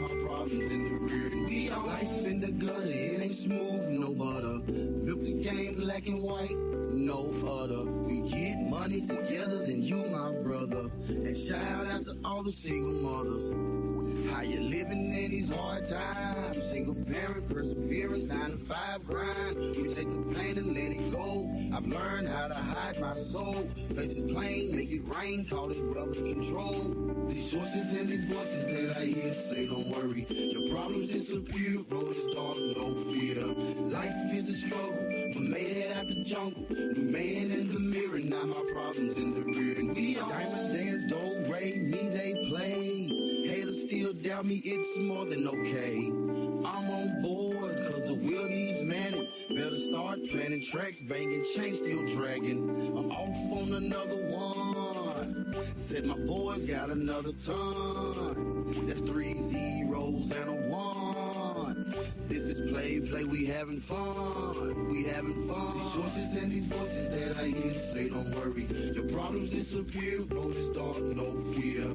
my problems in the rear. We all life in the gutter, it ain't smooth, no butter. Milk the game black and white, no other. We get money together, then you my brother. And shout out to all the single mothers. How you living in these hard times? Single parent, perseverance, 9 to 5 grind. We take the pain and let it go. I've learned how to hide my soul. Face it plain, make it rain, call it brother control. These choices and these voices that I hear say don't worry. Your problems disappear, road is dark, no fear. Life is a struggle, but made it out the jungle. New man in the mirror, now my problems in the rear. And we all diamonds dance, do, re, me, they play. Haters still doubt me, it's more than okay. I'm on board, cause the wheel needs manning. Better start planning tracks, banging, chain still dragging. I'm off on another one. Said my boys got another ton. That's 3 zeros and a 1. This is play, we having fun. We having fun. These choices and these voices that I hear say don't worry. Your problems disappear, road is dark, no fear.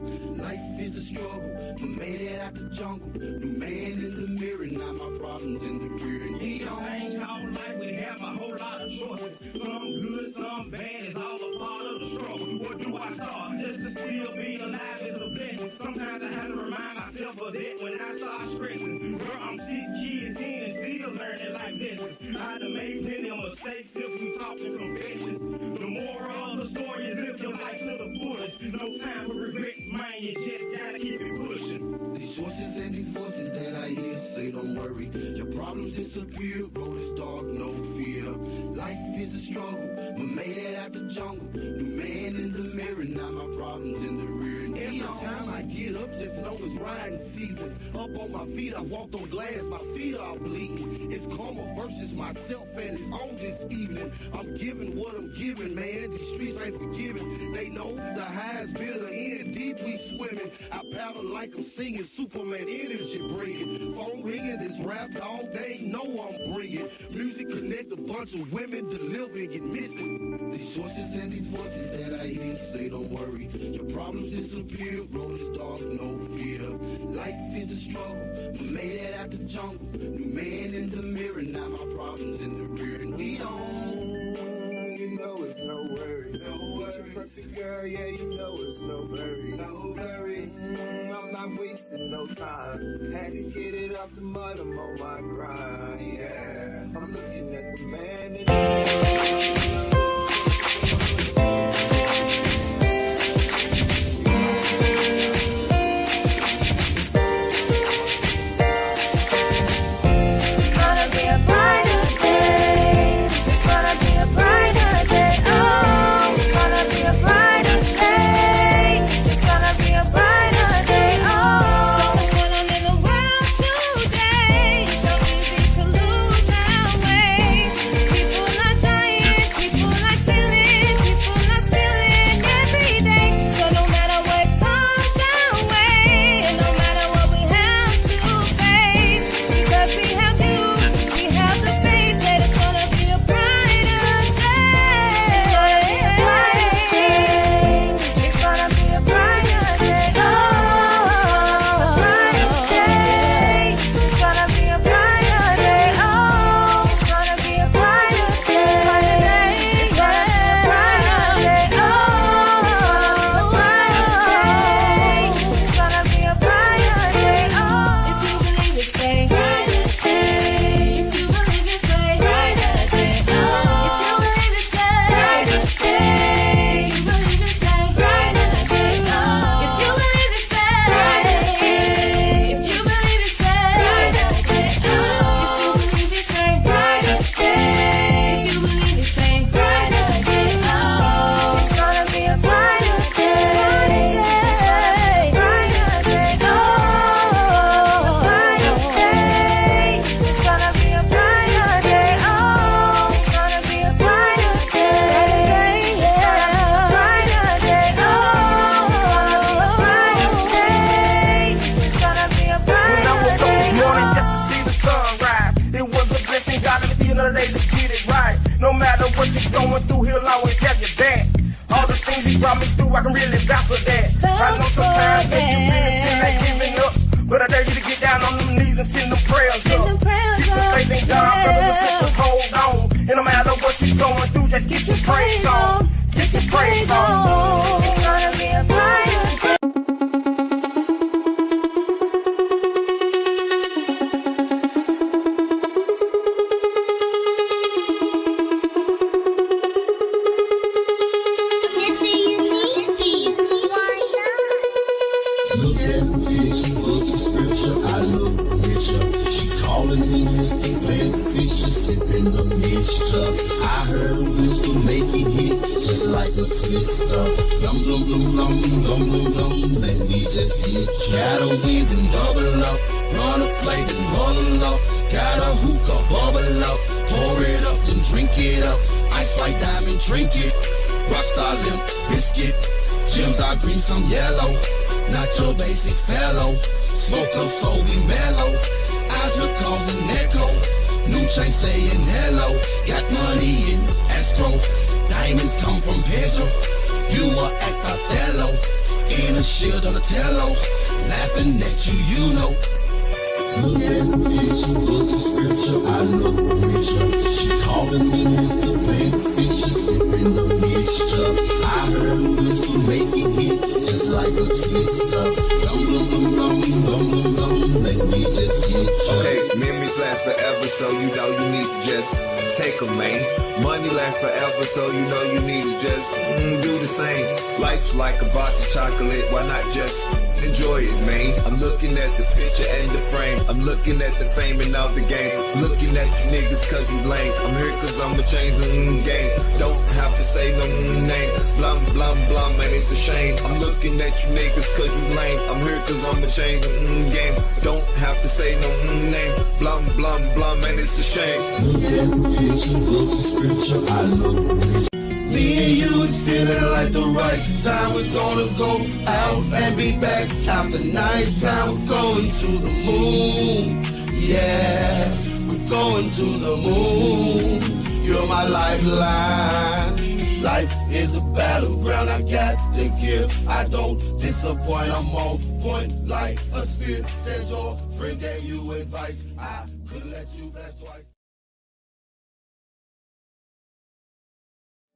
Life is a struggle, but made it out the jungle. New man in the mirror, now my problems in the rear. And we don't hang all night, we have a whole lot of choices. Some good, some bad, it's all a part of the struggle. Where do I start? Just to still be alive is a blessing. Sometimes I have to remind myself of that when I start stressing. Girl, I'm 6 years in and still learning life lessons. I done made plenty of mistakes since we talked to confessions. The moral of the story is live your life to the fullest. No time for regrets, man, you just gotta keep it pushing. These choices and these voices that I hear say don't worry. Your problems disappear, road is dark, no fear. Life is a struggle, but made it out the jungle. New man in the mirror, now my problems in the rear. And every time I get up, just know it's riding season. Up on my feet, I walked on glass, my feet are bleeding. It's karma versus myself, and it's on this evening. I'm giving what I'm giving, man. These streets ain't forgiving. They know the highs, bitter end, deep we swimming. I paddle like I'm singing, Superman energy bringing. Phone ringing, this rap dog, they know I'm bringing. Music connect a bunch of women, deliver and get missing. These choices and these voices that I hear say don't worry. Your problems disappear, road is dark, no fear. Life is a struggle, but made it out the jungle. New man in the mirror, now my problems in the rear. And we don't, you know it's no worries. No worries. Perfect girl, yeah, you know it's no worries. No worries. I'm not wasting no time. Had to get it out the mud, I'm on my grind, yeah. I'm looking at the man in I can really vouch for that. I know sometimes that you really feel like giving up, but I dare you to get down Let's get your praise on. Get your praise on. It's gonna be a bright day. I heard a whistle make it hit just like a twister. Dum dum dum dum dum dum dum. Then we just hit shadow with and double up. Run a plate and bottle up. Got a hookah, bubble up. Pour it up, then drink it up. Ice like diamond, drink it. Rockstar limp biscuit. Gems are green, some yellow. Not your basic fellow. Smoke up so we mellow. I just cause an echo. New chain saying hello. Got money in escrow. Diamonds come from Pedro. You were at Othello. In a shield on a tello. Laughing at you, you know. Look at the picture, look at scripture. I look richer. She calling me Mr. Big Fisher. Sipping the mixture. I heard a whistle make it hit just like a twister. Dum dum dum dum dum dum dum. Then we just hit. Okay, memories last forever, so you know you need to just take them, man. Money lasts forever, so you know you need to just do the same. Life's like a box of chocolate, why not just enjoy it, man? I'm looking at the picture and the frame. I'm looking at the fame and all the game. Looking at you niggas cause you lame. I'm here cause I'ma change the game. Don't have to say no name. Blum, blum, blum, man, it's a shame. I'm looking at you niggas cause you lame. I'm here cause I'ma change the game. Don't have to say no name. Blum, blum, blum, man, it's a shame. Look at the picture, look at scripture. I look rich. Me and you is feeling like the right time. We're gonna go out and be back after night time. We're going to the moon. Yeah, we're going to the moon. You're my lifeline. Life is a battleground. I got the gift. I don't disappoint. I'm on point like a spear. Says your friend gave you advice. I could let you blast twice.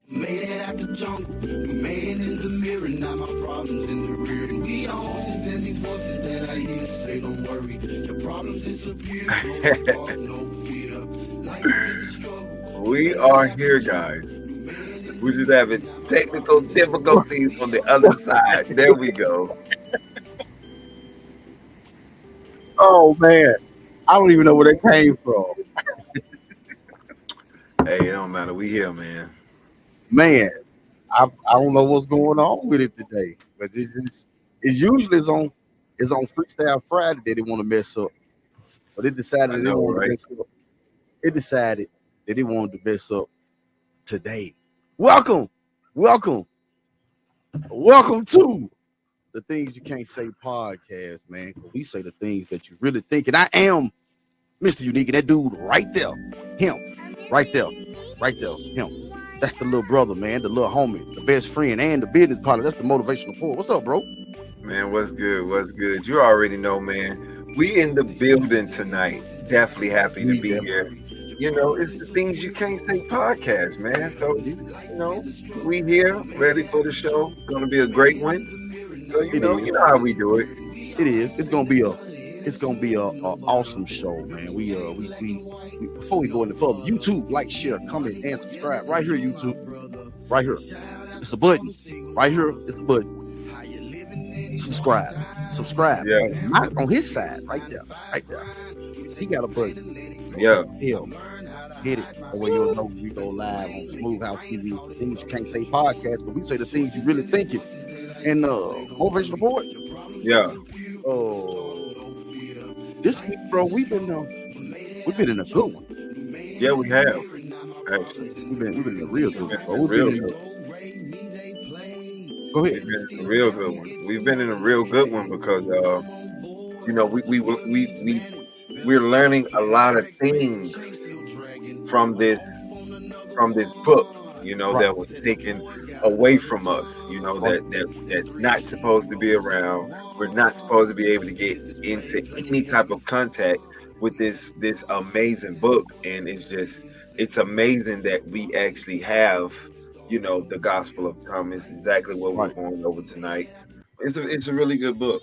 Made it out the jungle, made it in the mirror, now my problems in the rear. And we all voices and these voices that I hear say, don't worry, your problems disappear, no fear. Life is a struggle. We are here, guys. We're just having technical difficulties on the other side. There we go. Oh, man. I don't even know where they came from. Hey, it don't matter. We here, man. Man, I don't know what's going on with it today, but it's usually on Freestyle Friday that they want to mess up, but it decided they wanted to mess up. It decided that they wanted to mess up today. Welcome to the Things You Can't Say podcast, man. We say the things that you really think, and I am MrUnique, and that dude right there, him, right there, him. That's the little brother, man, the little homie, the best friend, and the business partner. That's the motivational poet. What's up, bro? Man, what's good? What's good? You already know, man. We in the building tonight. Definitely happy to be here. You know, it's the Things You Can't Say podcast, man. So, you know, we here, ready for the show. It's gonna be a great one. So you know how we do it. It is. It's gonna be a awesome show, man. We before we go any further, YouTube, like, share, comment, and subscribe. Right here, YouTube. Right here. It's a button. Right here, it's a button. Subscribe. Yeah. Not on his side, right there. He got a button. Yeah. Hit it. That way you'll know we go live on Smooth House TV. The Things You Can't Say podcast, but we say the things you really thinking. And motivational poet. Yeah. This week, bro, we've been in a good one. Yeah, we have. Actually, we've been in a real good one. Go ahead. We've been in a real good one. We've been in a real good one because you know we're learning a lot of things from this book. You know, that was taken away from us. You know, that's not supposed to be around. We're not supposed to be able to get into any type of contact with this amazing book, and it's amazing that we actually have, the Gospel of Thomas, exactly what we're going over tonight. It's a really good book.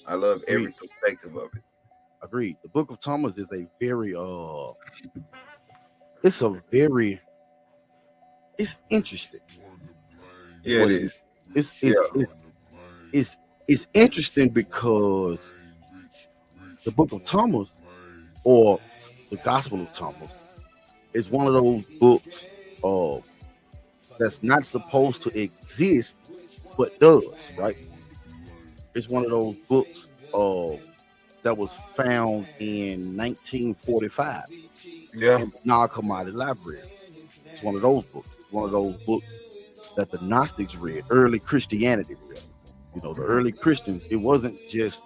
I love every perspective of it. Agreed. The Book of Thomas is a very it's interesting. Yeah, it is. It's interesting because the Book of Thomas, or the Gospel of Thomas, is one of those books that's not supposed to exist but does, right? It's one of those books that was found in 1945 in the Nag Hammadi Library. It's one of those books. It's one of those books that the Gnostics read, early Christianity read. The early Christians, it wasn't just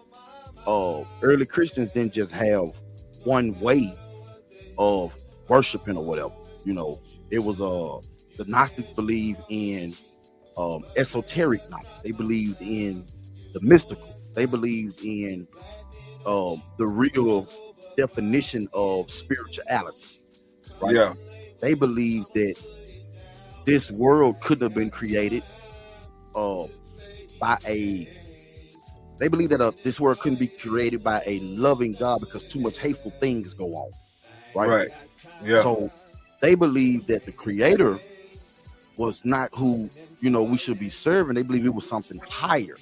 early Christians didn't just have one way of worshiping or whatever. It was the Gnostics believed in esoteric knowledge. They believed in the mystical. They believed in the real definition of spirituality. Right? Yeah. They believed that this world couldn't have been created they believe that this world couldn't be created by a loving God because too much hateful things go on. Right. Yeah. So they believe that the creator was not who, we should be serving. They believe it was something higher,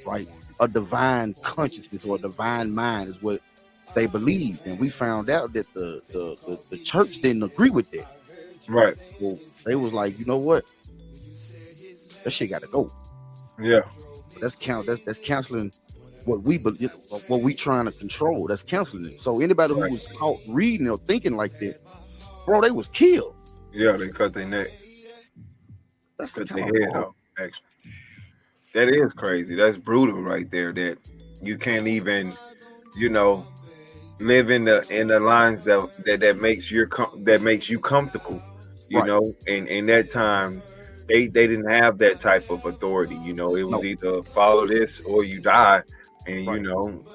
right? A divine consciousness or a divine mind is what they believed. And we found out that the church didn't agree with that. Right. Well, they was like, you know what? That shit got to go. Yeah. That's canceling what we believe, what we trying to control. That's canceling it. So anybody who was caught reading or thinking like that, bro, they was killed. Yeah, they cut their neck. That's cut their head off. Actually, that is crazy. That's brutal right there. That you can't even, live in the lines that makes you comfortable. You know, and in that time. They didn't have that type of authority, it was either follow this or you die. And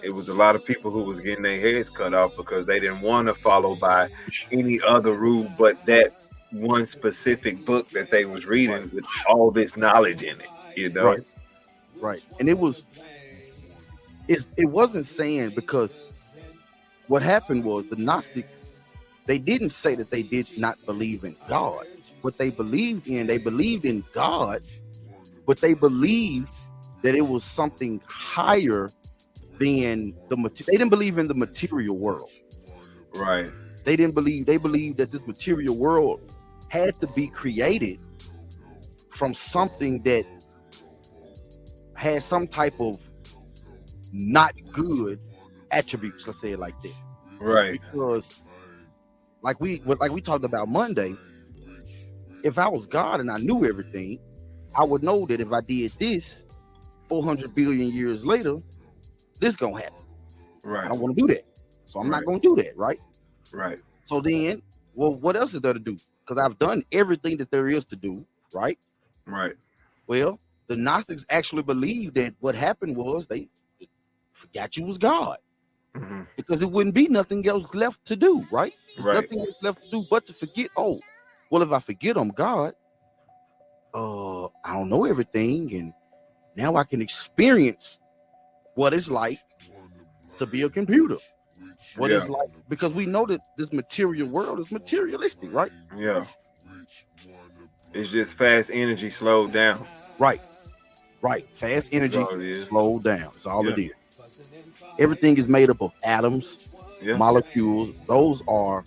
it was a lot of people who was getting their heads cut off because they didn't want to follow by any other rule but that one specific book that they was reading with all this knowledge in it, Right. And it wasn't saying, because what happened was the Gnostics, they didn't say that they did not believe in God. What they believed in God, but they believed that it was something higher than they didn't believe in the material world. Right. They believed that this material world had to be created from something that had some type of not good attributes, let's say it like that. Right. Because like we talked about Monday, if I was God and I knew everything, I would know that if I did this 400 billion years later, this gonna happen. Right. I don't want to do that. So I'm not gonna do that, right? Right. So then, well, what else is there to do? Because I've done everything that there is to do, right? Right. Well, the Gnostics actually believed that what happened was they forgot you was God. Mm-hmm. Because it wouldn't be nothing else left to do, right? There's nothing else left to do but to forget, well, if I forget I'm God, I don't know everything, and now I can experience what it's like to be a computer. What it's like, because we know that this material world is materialistic, right? Yeah. It's just fast energy slowed down. Right. Fast energy slowed down. That's all it is. Everything is made up of atoms, molecules. Those are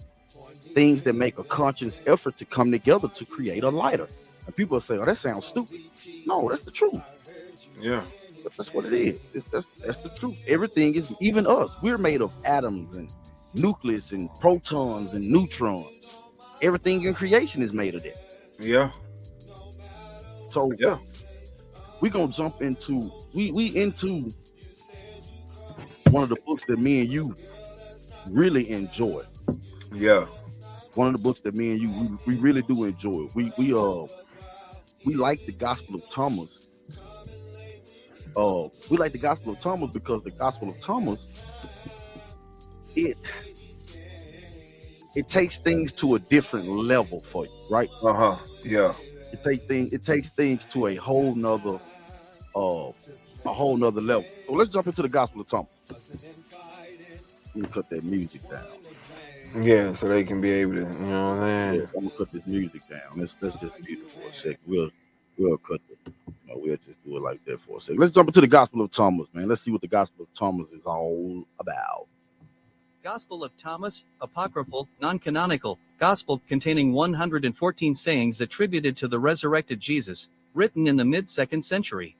things that make a conscious effort to come together to create a lighter. And people say, that sounds stupid. No, that's the truth. Yeah. That's what it is. That's the truth. Everything is, even us, we're made of atoms and nucleus and protons and neutrons. Everything in creation is made of that. Yeah. So we're gonna jump into we into one of the books that me and you really enjoy. Yeah. One of the books that me and you we really do enjoy. We like the Gospel of Thomas. We like the Gospel of Thomas because the Gospel of Thomas, it takes things to a different level for you, right? Yeah. It takes things to a whole nother level. So let's jump into the Gospel of Thomas. Let me cut that music down. Yeah, so they can be able to, you know what I'm saying? Yeah, I'm gonna cut this music down. Let's just mute it for a second. We'll cut it. We'll just do it like that for a second. Let's jump into the Gospel of Thomas, man. Let's see what the Gospel of Thomas is all about. Gospel of Thomas, apocryphal, non-canonical, gospel containing 114 sayings attributed to the resurrected Jesus, written in the mid-2nd century.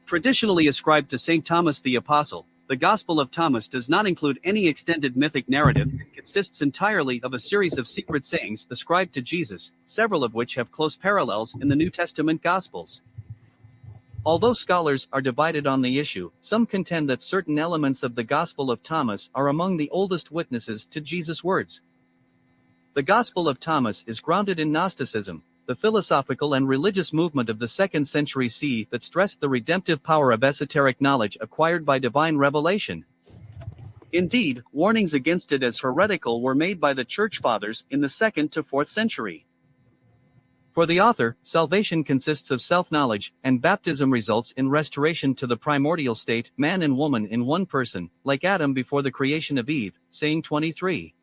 Traditionally ascribed to St. Thomas the Apostle, the Gospel of Thomas does not include any extended mythic narrative and consists entirely of a series of secret sayings ascribed to Jesus, several of which have close parallels in the New Testament Gospels. Although scholars are divided on the issue, some contend that certain elements of the Gospel of Thomas are among the oldest witnesses to Jesus' words. The Gospel of Thomas is grounded in Gnosticism, the philosophical and religious movement of the 2nd century CE that stressed the redemptive power of esoteric knowledge acquired by divine revelation. Indeed, warnings against it as heretical were made by the Church Fathers in the 2nd to 4th century. For the author, salvation consists of self-knowledge, and baptism results in restoration to the primordial state, man and woman in one person, like Adam before the creation of Eve, saying 23.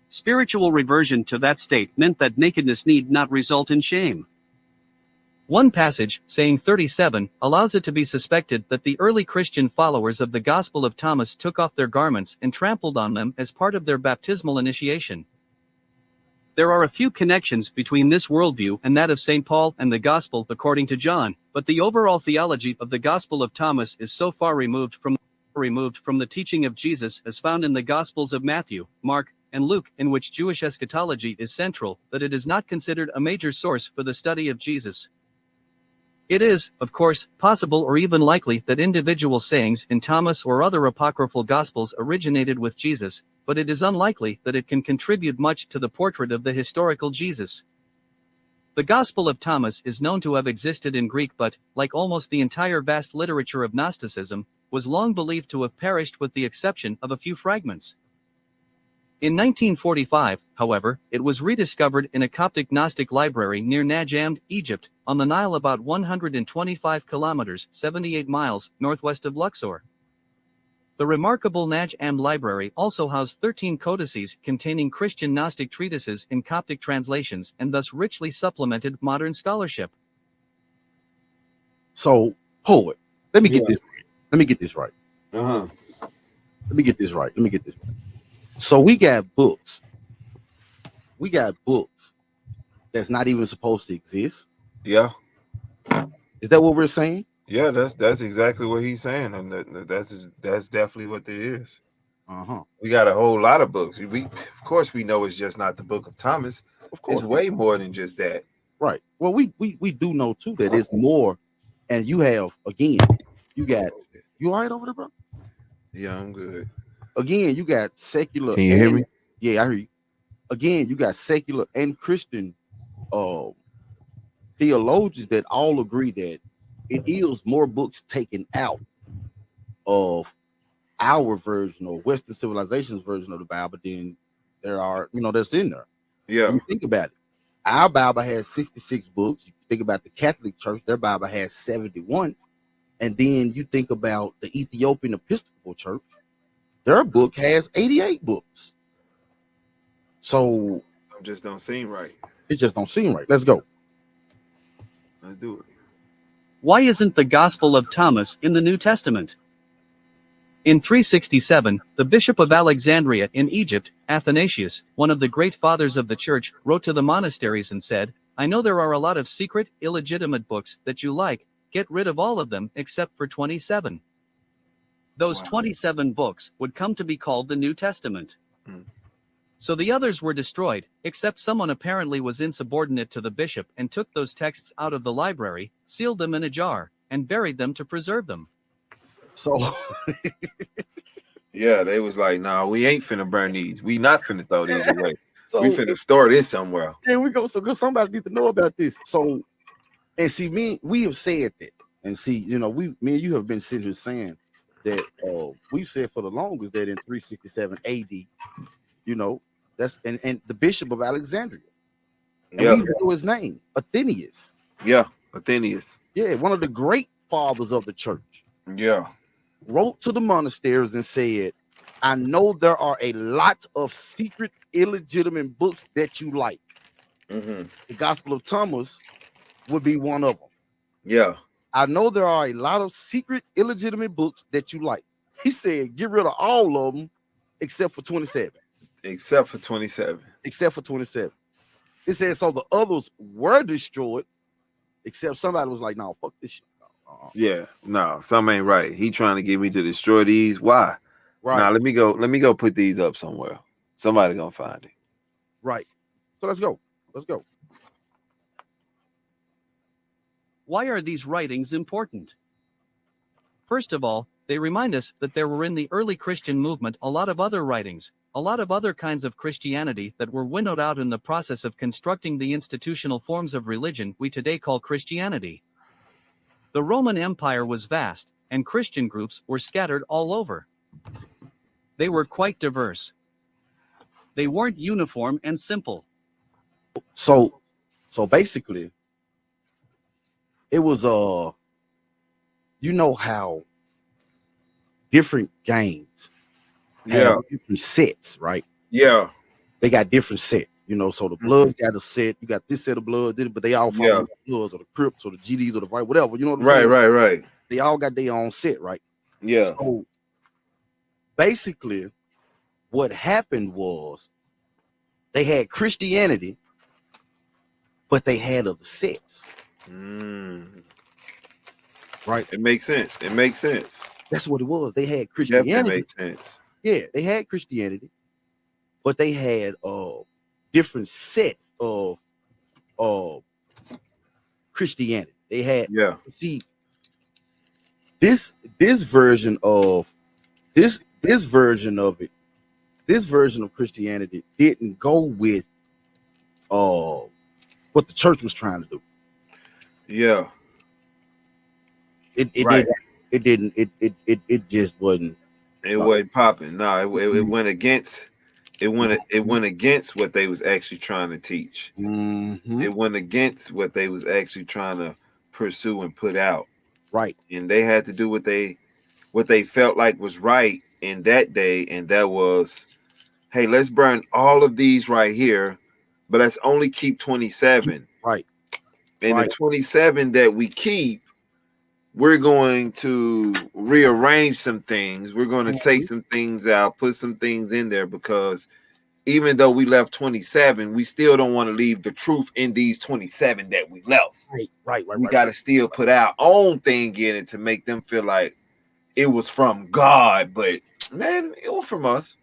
Spiritual reversion to that state meant that nakedness need not result in shame. One passage, saying 37, allows it to be suspected that the early Christian followers of the Gospel of Thomas took off their garments and trampled on them as part of their baptismal initiation. There are a few connections between this worldview and that of St. Paul and the Gospel according to John, but the overall theology of the Gospel of Thomas is so far removed from the teaching of Jesus as found in the Gospels of Matthew, Mark, and Luke, in which Jewish eschatology is central, that it is not considered a major source for the study of Jesus. It is, of course, possible or even likely that individual sayings in Thomas or other apocryphal Gospels originated with Jesus, but it is unlikely that it can contribute much to the portrait of the historical Jesus. The Gospel of Thomas is known to have existed in Greek but, like almost the entire vast literature of Gnosticism, was long believed to have perished with the exception of a few fragments. In 1945, however, it was rediscovered in a Coptic Gnostic library near Najamd, Egypt, on the Nile about 125 kilometers 78 miles northwest of Luxor. The remarkable Najamd library also housed 13 codices containing Christian Gnostic treatises in Coptic translations and thus richly supplemented modern scholarship. So, poet, let me get this right. Let me get this right. Let me get this right. So we got books. That's not even supposed to exist. Yeah. Is that what we're saying? Yeah, that's exactly what he's saying, and that's definitely what it is. We got a whole lot of books. Of course we know it's just not the Book of Thomas. Of course, it's way more than just that. Right. Well, we do know too that it's more, and you have you all right over there, bro? Yeah, I'm good. Again, you got secular. Can you hear me? Yeah, I hear you. Again, you got secular and Christian theologians that all agree that it is more books taken out of our version or Western civilization's version of the Bible than there are, that's in there. Yeah. And think about it. Our Bible has 66 books. You think about the Catholic Church, their Bible has 71. And then you think about the Ethiopian Episcopal Church, their book has 88 books. So it just don't seem right. Let's go. Let's do it. Why isn't the Gospel of Thomas in the New Testament? In 367, the Bishop of Alexandria in Egypt, Athanasius, one of the great fathers of the church, wrote to the monasteries and said, "I know there are a lot of secret, illegitimate books that you like. Get rid of all of them except for 27. Those 27 books would come to be called the New Testament. So the others were destroyed, except someone apparently was insubordinate to the bishop and took those texts out of the library, sealed them in a jar, and buried them to preserve them." So yeah, they was like, "Nah, we ain't finna burn these. We not finna throw these away. So we finna store this somewhere." There we go. So because somebody needs to know about this. So, and see, we have said that, and see, me and you have been sitting here saying that we've said for the longest that in 367 AD, That's and the Bishop of Alexandria. And Yeah. we even know his name, Athenius. Yeah, Athenius. Yeah, one of the great fathers of the church. Yeah. Wrote to the monasteries and said, I know there are a lot of secret, illegitimate books that you like. Mm-hmm. The Gospel of Thomas would be one of them. Yeah. I know there are a lot of secret, illegitimate books that you like. He said, get rid of all of them except for 27. Except for 27. Except for 27. It said, so the others were destroyed, except somebody was like, no, fuck this shit. Yeah, no, something ain't right. He trying to get me to destroy these. Why? Right. Now let me go put these up somewhere. Somebody gonna find it. Right. So let's go. Let's go. Why are these writings important? First of all, they remind us that there were in the early Christian movement a lot of other writings, a lot of other kinds of Christianity that were winnowed out in the process of constructing the institutional forms of religion we today call Christianity. The Roman Empire was vast, and Christian groups were scattered all over. They were quite diverse. They weren't uniform and simple. So basically, it was you know how different gangs have different sets, right? Yeah. They got different sets, you know. So the Bloods got a set. You got this set of Bloods, but they all follow the Bloods or the Crips or the GDs or the Fight, whatever. You know what I'm saying? Right. They all got their own set, right? Yeah. So basically, what happened was they had Christianity, but they had other sets. Right. It makes sense. That's what it was. They had Christianity. Definitely makes sense. Yeah, they had Christianity, but they had different sets of Christianity. They had see this version of Christianity didn't go with what the church was trying to do. Yeah. It just wasn't. It wasn't popping. No, it went against. It went against what they was actually trying to teach. Mm-hmm. It went against what they was actually trying to pursue and put out. Right. And they had to do what they felt like was right in that day, and that was, hey, let's burn all of these right here, but let's only keep 27. Right. And the 27 that we keep, we're going to rearrange some things. We're going to take some things out, put some things in there, because even though we left 27, we still don't want to leave the truth in these 27 that we left. Right. We got to still put our own thing in it to make them feel like it was from God, but man, it was from us.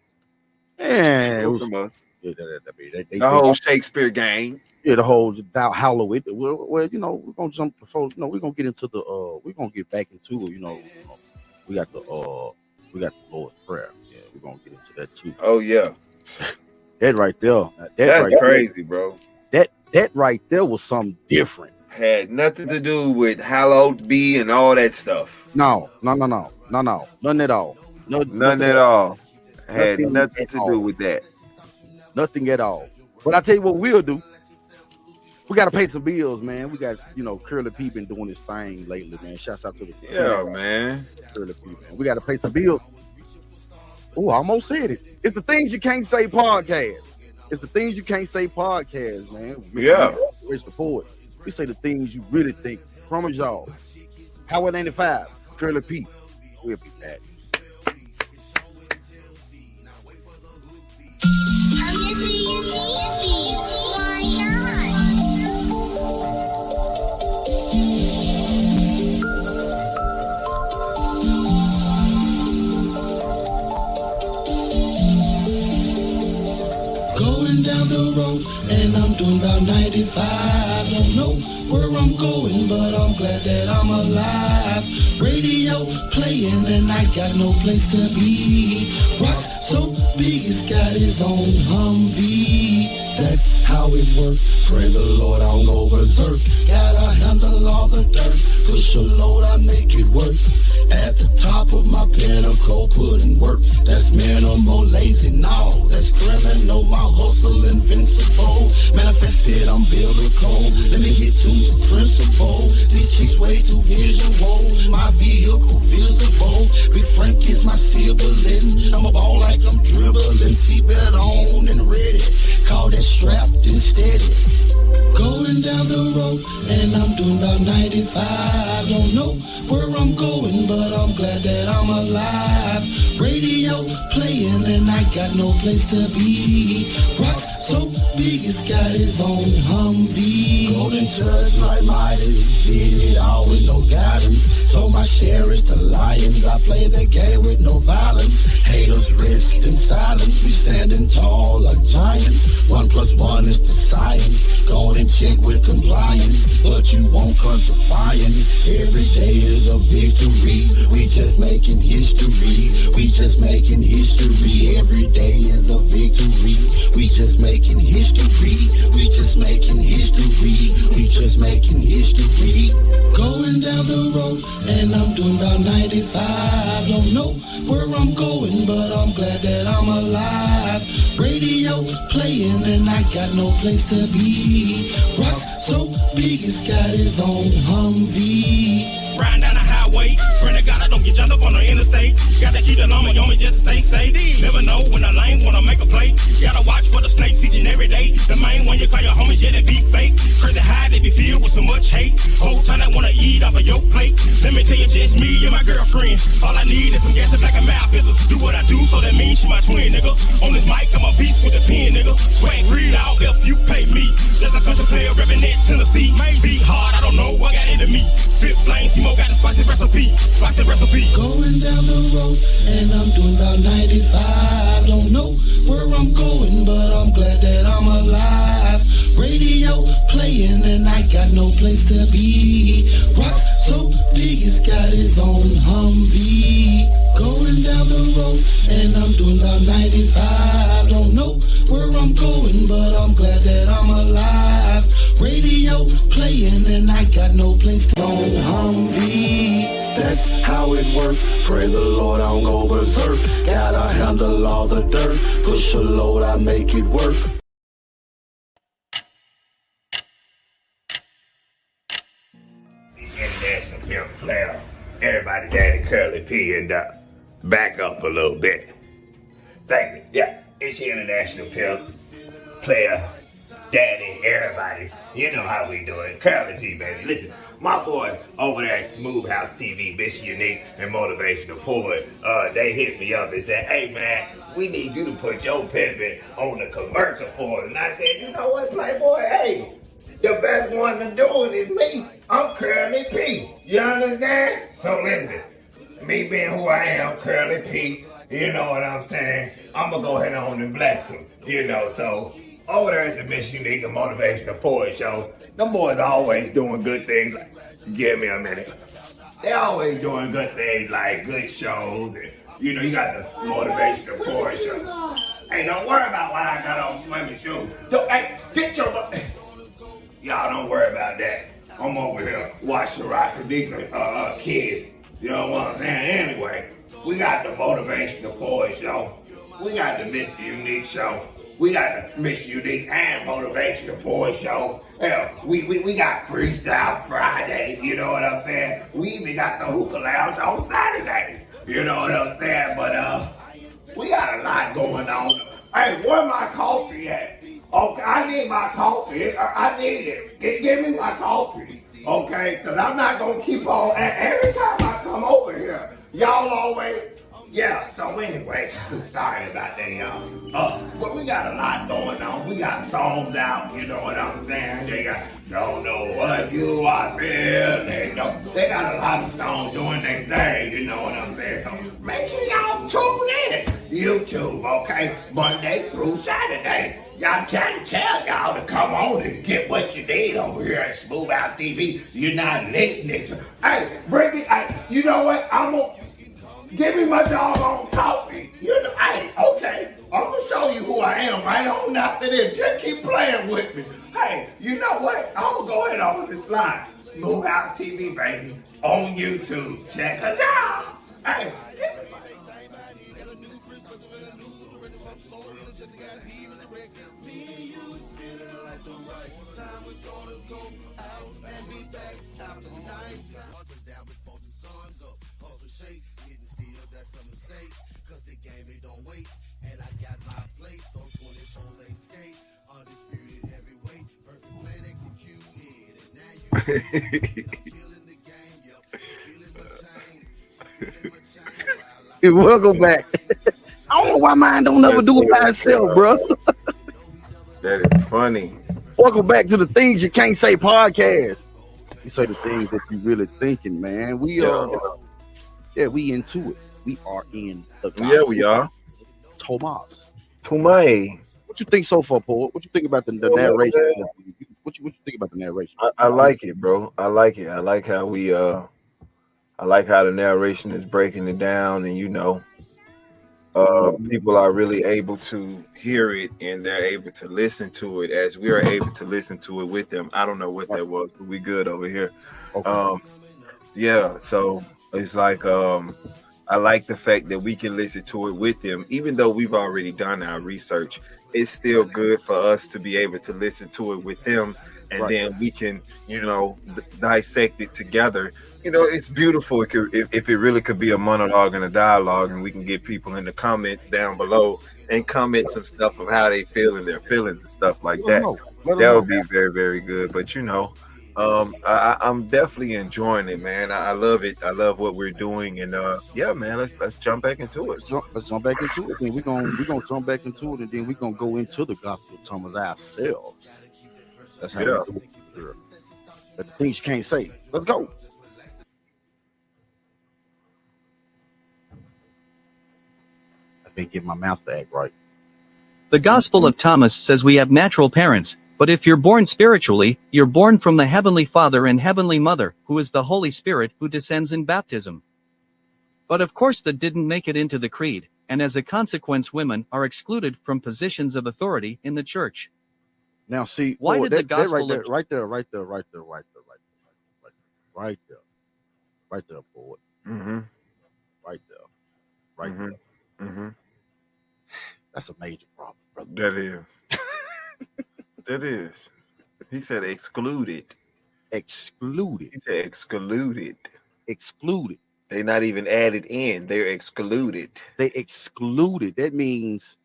Yeah, it was from us. Yeah, the whole Shakespeare gang. Yeah, the whole hollow it. Well, you know, we're gonna jump before. You know, we're gonna get into the. We're gonna get back into it. You know, we got the Lord's Prayer. Yeah, we're gonna get into that too. Oh yeah, that right there. That's right crazy, bro. That right there was something different. Had nothing to do with hallowed be and all that stuff. No, none at all. None at all. Had nothing to do with that. Nothing at all. But I tell you what we'll do. We got to pay some bills, man. We got, Curly P been doing this thing lately, man. Shouts out to the man. Curly P, man. We got to pay some bills. Oh, I almost said it. It's the Things You Can't Say podcast. It's the Things You Can't Say podcast, man. Mr. the Poet. We say the things you really think. Promise y'all. Howard 95, Curly P. We'll be back. Going down the road and I'm doing about 95. Don't know where I'm going, but I'm glad that I'm alive. Radio playing and I got no place to be. Rock so big it's got its own Humvee. That's how it works. Pray the Lord, I don't go berserk. Gotta handle all the dirt. Push a load, I make it work. At the top of my pinnacle, putting work. That's minimal, lazy, no. That's criminal, my hustle invincible. Manifested, I'm biblical. Let me get to the principle. These chicks way too visual. My vehicle visible. Be frank is my sibling. I'm a ball like I'm dribbling. Seatbelt on and ready. Call that strapped and steady. Going down the road, and I'm doing about 95. Don't know where I'm going, but I'm glad that I'm alive. Radio playing, and I got no place to be. Rock so big, it's got his own Humvee. Golden touch like Midas, did it all with no guidance. So my share is the Lions. I play the game with no violence. Haters rest in silence. We standing tall like giants. 1 + 1 is the science. Go and check with compliance, but you won't cause defiance. Every day is a victory. We just making history. We just making history. Every day is a victory. We just making history. We just making history. We just making history. Going down the road, and I'm doing about 95. Don't know where I'm going, but I'm glad that I'm alive. Radio playing, and I got no place to be. Rock so big, it's got his own Humvee. Riding down the highway, pray to God I don't get jumped up on the interstate. Gotta keep the llama on me just to stay safe. Never know when the lane wanna make a play. Gotta watch for the snakes each and every day. The main one you call your homies, yeah, they be fake. Crazy high, they be filled with so much hate. Whole time I wanna eat off of your plate. Let me tell you, just me and my girlfriend. All I need is some gas and black and mouth fizzle. Do what I do, so that means she my twin, nigga. On this mic, I'm a beast with a pen, nigga. Swag read out if you pay me. There's a country player reppin' that Tennessee. Maybe hard, I don't know what got into me. Spit flames, Timo got the spicy recipe. Spicy recipe. Going down the road, and I'm doing about 95. Don't know where I'm going, but I'm glad that I'm alive. Radio playing, and I got no place to be. Rock so big, it's got his own Humvee. Going down the road, and I'm doing about 95. Don't know where I'm going, but I'm glad that I'm alive. Radio playing, and I got no place to own Humvee. That's how it works. Pray the Lord, I don't go berserk. Gotta handle all the dirt. Push a load, I make it work. International pimp player. Everybody daddy Curly P and back up a little bit. Thank you. Yeah, it's your international pimp player. Daddy, everybody's. You know how we do it. Curly P, baby. Listen, my boy over there at Smooth House TV, MrUnique and Motivational Poet, they hit me up and said, hey, man, we need you to put your pimpin' on the commercial for it. And I said, you know what, Playboy? Hey, the best one to do it is me. I'm Curly P. You understand? So listen, me being who I am, Curly P, you know what I'm saying? I'm going to go ahead on and bless him, you know, so... Over there at the MrUnique and Motivational Poet Show, them boys always doing good things. Give me a minute. They always doing good things like good shows and, you know, you got the Motivational Poet Show. Hey, don't worry about why I got on swimming shoes. Hey, get your... Y'all don't worry about that. I'm over here watching Rockadika Kid. You know what I'm saying? Anyway, we got the Motivational Poet Show. We got the MrUnique Show. We got the MrUnique and Motivational Poet Show. Hell, we got Freestyle Friday, you know what I'm saying? We even got the Hookah Lounge on Saturdays, you know what I'm saying? But we got a lot going on. Hey, where my coffee at? Okay, I need my coffee. I need it. Give me my coffee, okay? Because I'm not going to keep on. Every time I come over here, y'all always... Yeah, so anyways, sorry about that, y'all. But we got a lot going on. We got songs out, you know what I'm saying? They got Don't Know What You Are Feeling. They got a lot of songs doing their thing, you know what I'm saying? So make sure y'all tune in. YouTube, okay? Monday through Saturday. I'm trying to tell y'all to come on and get what you need over here at Smooth Out TV. You're not listening to... Hey, bring it... you know what? I'm going to... Give me my doggone coffee. You know, hey, okay. I'm going to show you who who I am right on after this. Just keep playing with me. Hey, you know what? I'm gonna go ahead on this line. Smooth Out TV, baby, on YouTube. Check us out. Hey. Welcome back. I don't know why mine don't ever do it by itself, bro. That is funny. Welcome back to the Things You Can't Say podcast. You say the things that you really thinking, man. We we into it. We are in the gospel. Yeah, we are. Thomas. Tomai. What you think so far, Paul? What you think about the narration? What you think about the narration? I like it, bro. I like it. I like how we I like how the narration is breaking it down, and people are really able to hear it, and they're able to listen to it as we are able to listen to it with them. I don't know what that was, but we good over here. Okay. Yeah, so it's like I like the fact that we can listen to it with them, even though we've already done our research. It's still good for us to be able to listen to it with them, and then we can, dissect it together. It's beautiful if it really could be a monologue and a dialogue, and we can get people in the comments down below and comment some stuff of how they feel and their feelings and stuff like that. That would be very, very good. But I'm definitely enjoying it, man. I love it. I love what we're doing, and man, let's jump back into it. Let's jump back into it. Then we're gonna jump back into it, and then we're gonna go into the Gospel of Thomas ourselves. That's how we do it. But the things you can't say. Let's go. I didn't get my mouth to act right. The Gospel of Thomas says we have natural parents, but if you're born spiritually, you're born from the Heavenly Father and Heavenly Mother, who is the Holy Spirit who descends in baptism. But of course that didn't make it into the creed, and as a consequence women are excluded from positions of authority in the church. Now see, why did the Gospel right there, forward. Mm-hmm. Right there. Mm-hmm. That's a major problem, brother. That is. That is. He said excluded. Excluded. He said excluded. Excluded. They're not even added in. They're excluded. They excluded. That means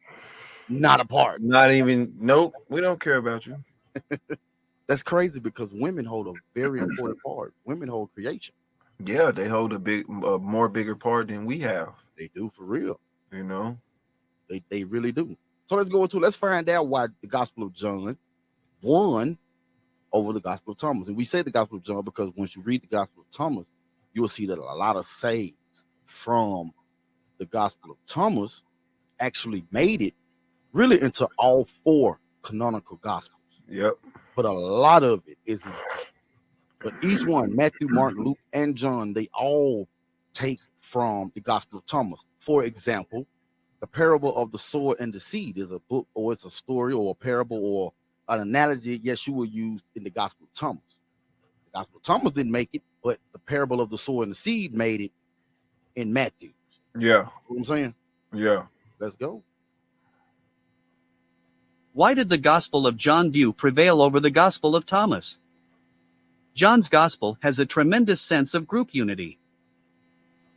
not a part. Not even. Nope. We don't care about you. That's crazy because women hold a very important part. Women hold creation. Yeah, they hold a more bigger part than we have. They do, for real. They really do. So let's find out why the Gospel of John won over the Gospel of Thomas. And we say the Gospel of John because once you read the Gospel of Thomas, you will see that a lot of sayings from the Gospel of Thomas actually made it really into all four canonical Gospels. Yep. But a lot of it isn't. But each one, Matthew, Mark, Luke, and John, they all take from the Gospel of Thomas. For example, the parable of the sower and the seed is a book, or it's a story, or a parable, or an analogy Yeshua used in the Gospel of Thomas. The Gospel of Thomas didn't make it, but the parable of the sower and the seed made it in Matthew. Yeah. You know what I'm saying? Yeah. Let's go. Why did the Gospel of John view prevail over the Gospel of Thomas? John's Gospel has a tremendous sense of group unity.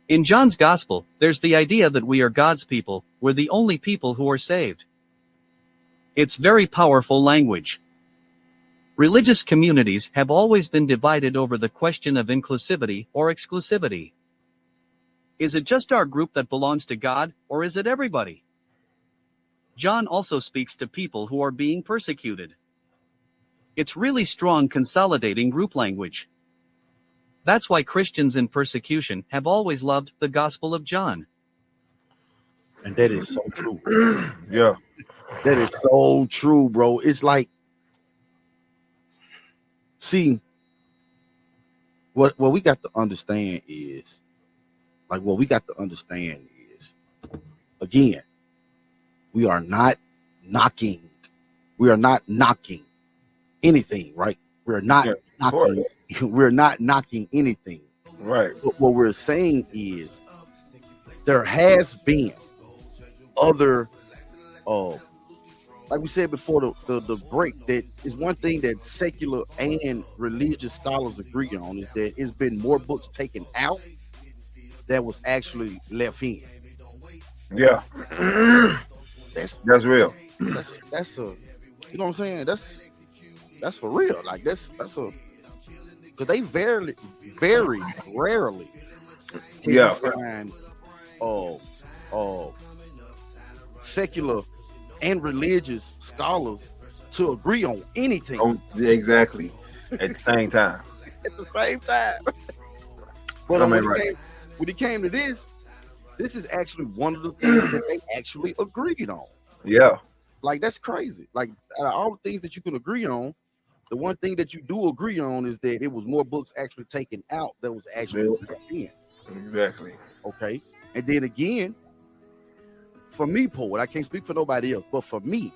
In John's Gospel, there's the idea that we are God's people, we're the only people who are saved. It's very powerful language. Religious communities have always been divided over the question of inclusivity or exclusivity. Is it just our group that belongs to God, or is it everybody? John also speaks to people who are being persecuted. It's really strong consolidating group language. That's why Christians in persecution have always loved the Gospel of John. And that is so true. Yeah. That is so true, bro. It's like, see, what we got to understand is, again, we are not knocking anything, right? We're not knocking. We're not knocking anything. Right. But what we're saying is there has been other, like we said before the break, that is one thing that secular and religious scholars agree on, is that it's been more books taken out that was actually left in. Yeah. That's real. That's a, you know what I'm saying? That's for real. Like that's a, because they very rarely can you find secular and religious scholars to agree on anything. Oh, exactly. At the same time. At the same time. But when it came to this is actually one of the things that they actually agreed on. Yeah. Like, that's crazy. Like, out of all the things that you can agree on, the one thing that you do agree on is that it was more books actually taken out that was actually in. Exactly. Okay. And then again, for me, Poet, I can't speak for nobody else, but for me,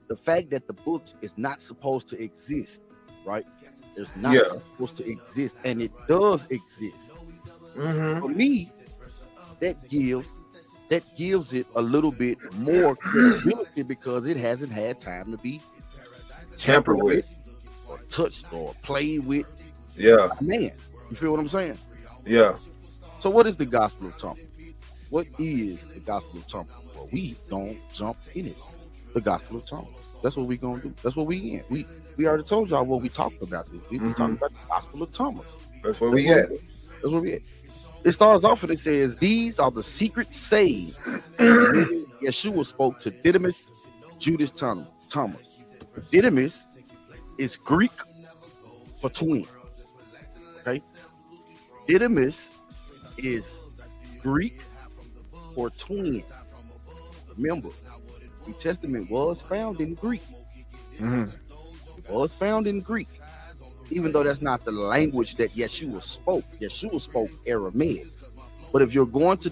the fact that the book is not supposed to exist, right? It's not supposed to exist, and it does exist. For me, that gives it a little bit more credibility because it hasn't had time to be tampered with or touched or played with. Yeah. Man, you feel what I'm saying? Yeah. So what is the Gospel of Thomas? What is the Gospel of Thomas? Well, we don't jump in it. The Gospel of Thomas. That's what we gonna do. That's what we in. We already told y'all what we talked about this. We talking about the Gospel of Thomas. That's where we at. That's where we at. It starts off and it says, "These are the secret sayings Yeshua spoke to Didymus, Judas, Thomas." Didymus is Greek for twin. Okay, Didymus is Greek for twin. Remember, the New Testament was found in Greek. It was found in Greek. Even though that's not the language that Yeshua spoke. Yeshua spoke Aramaic. But if you're going to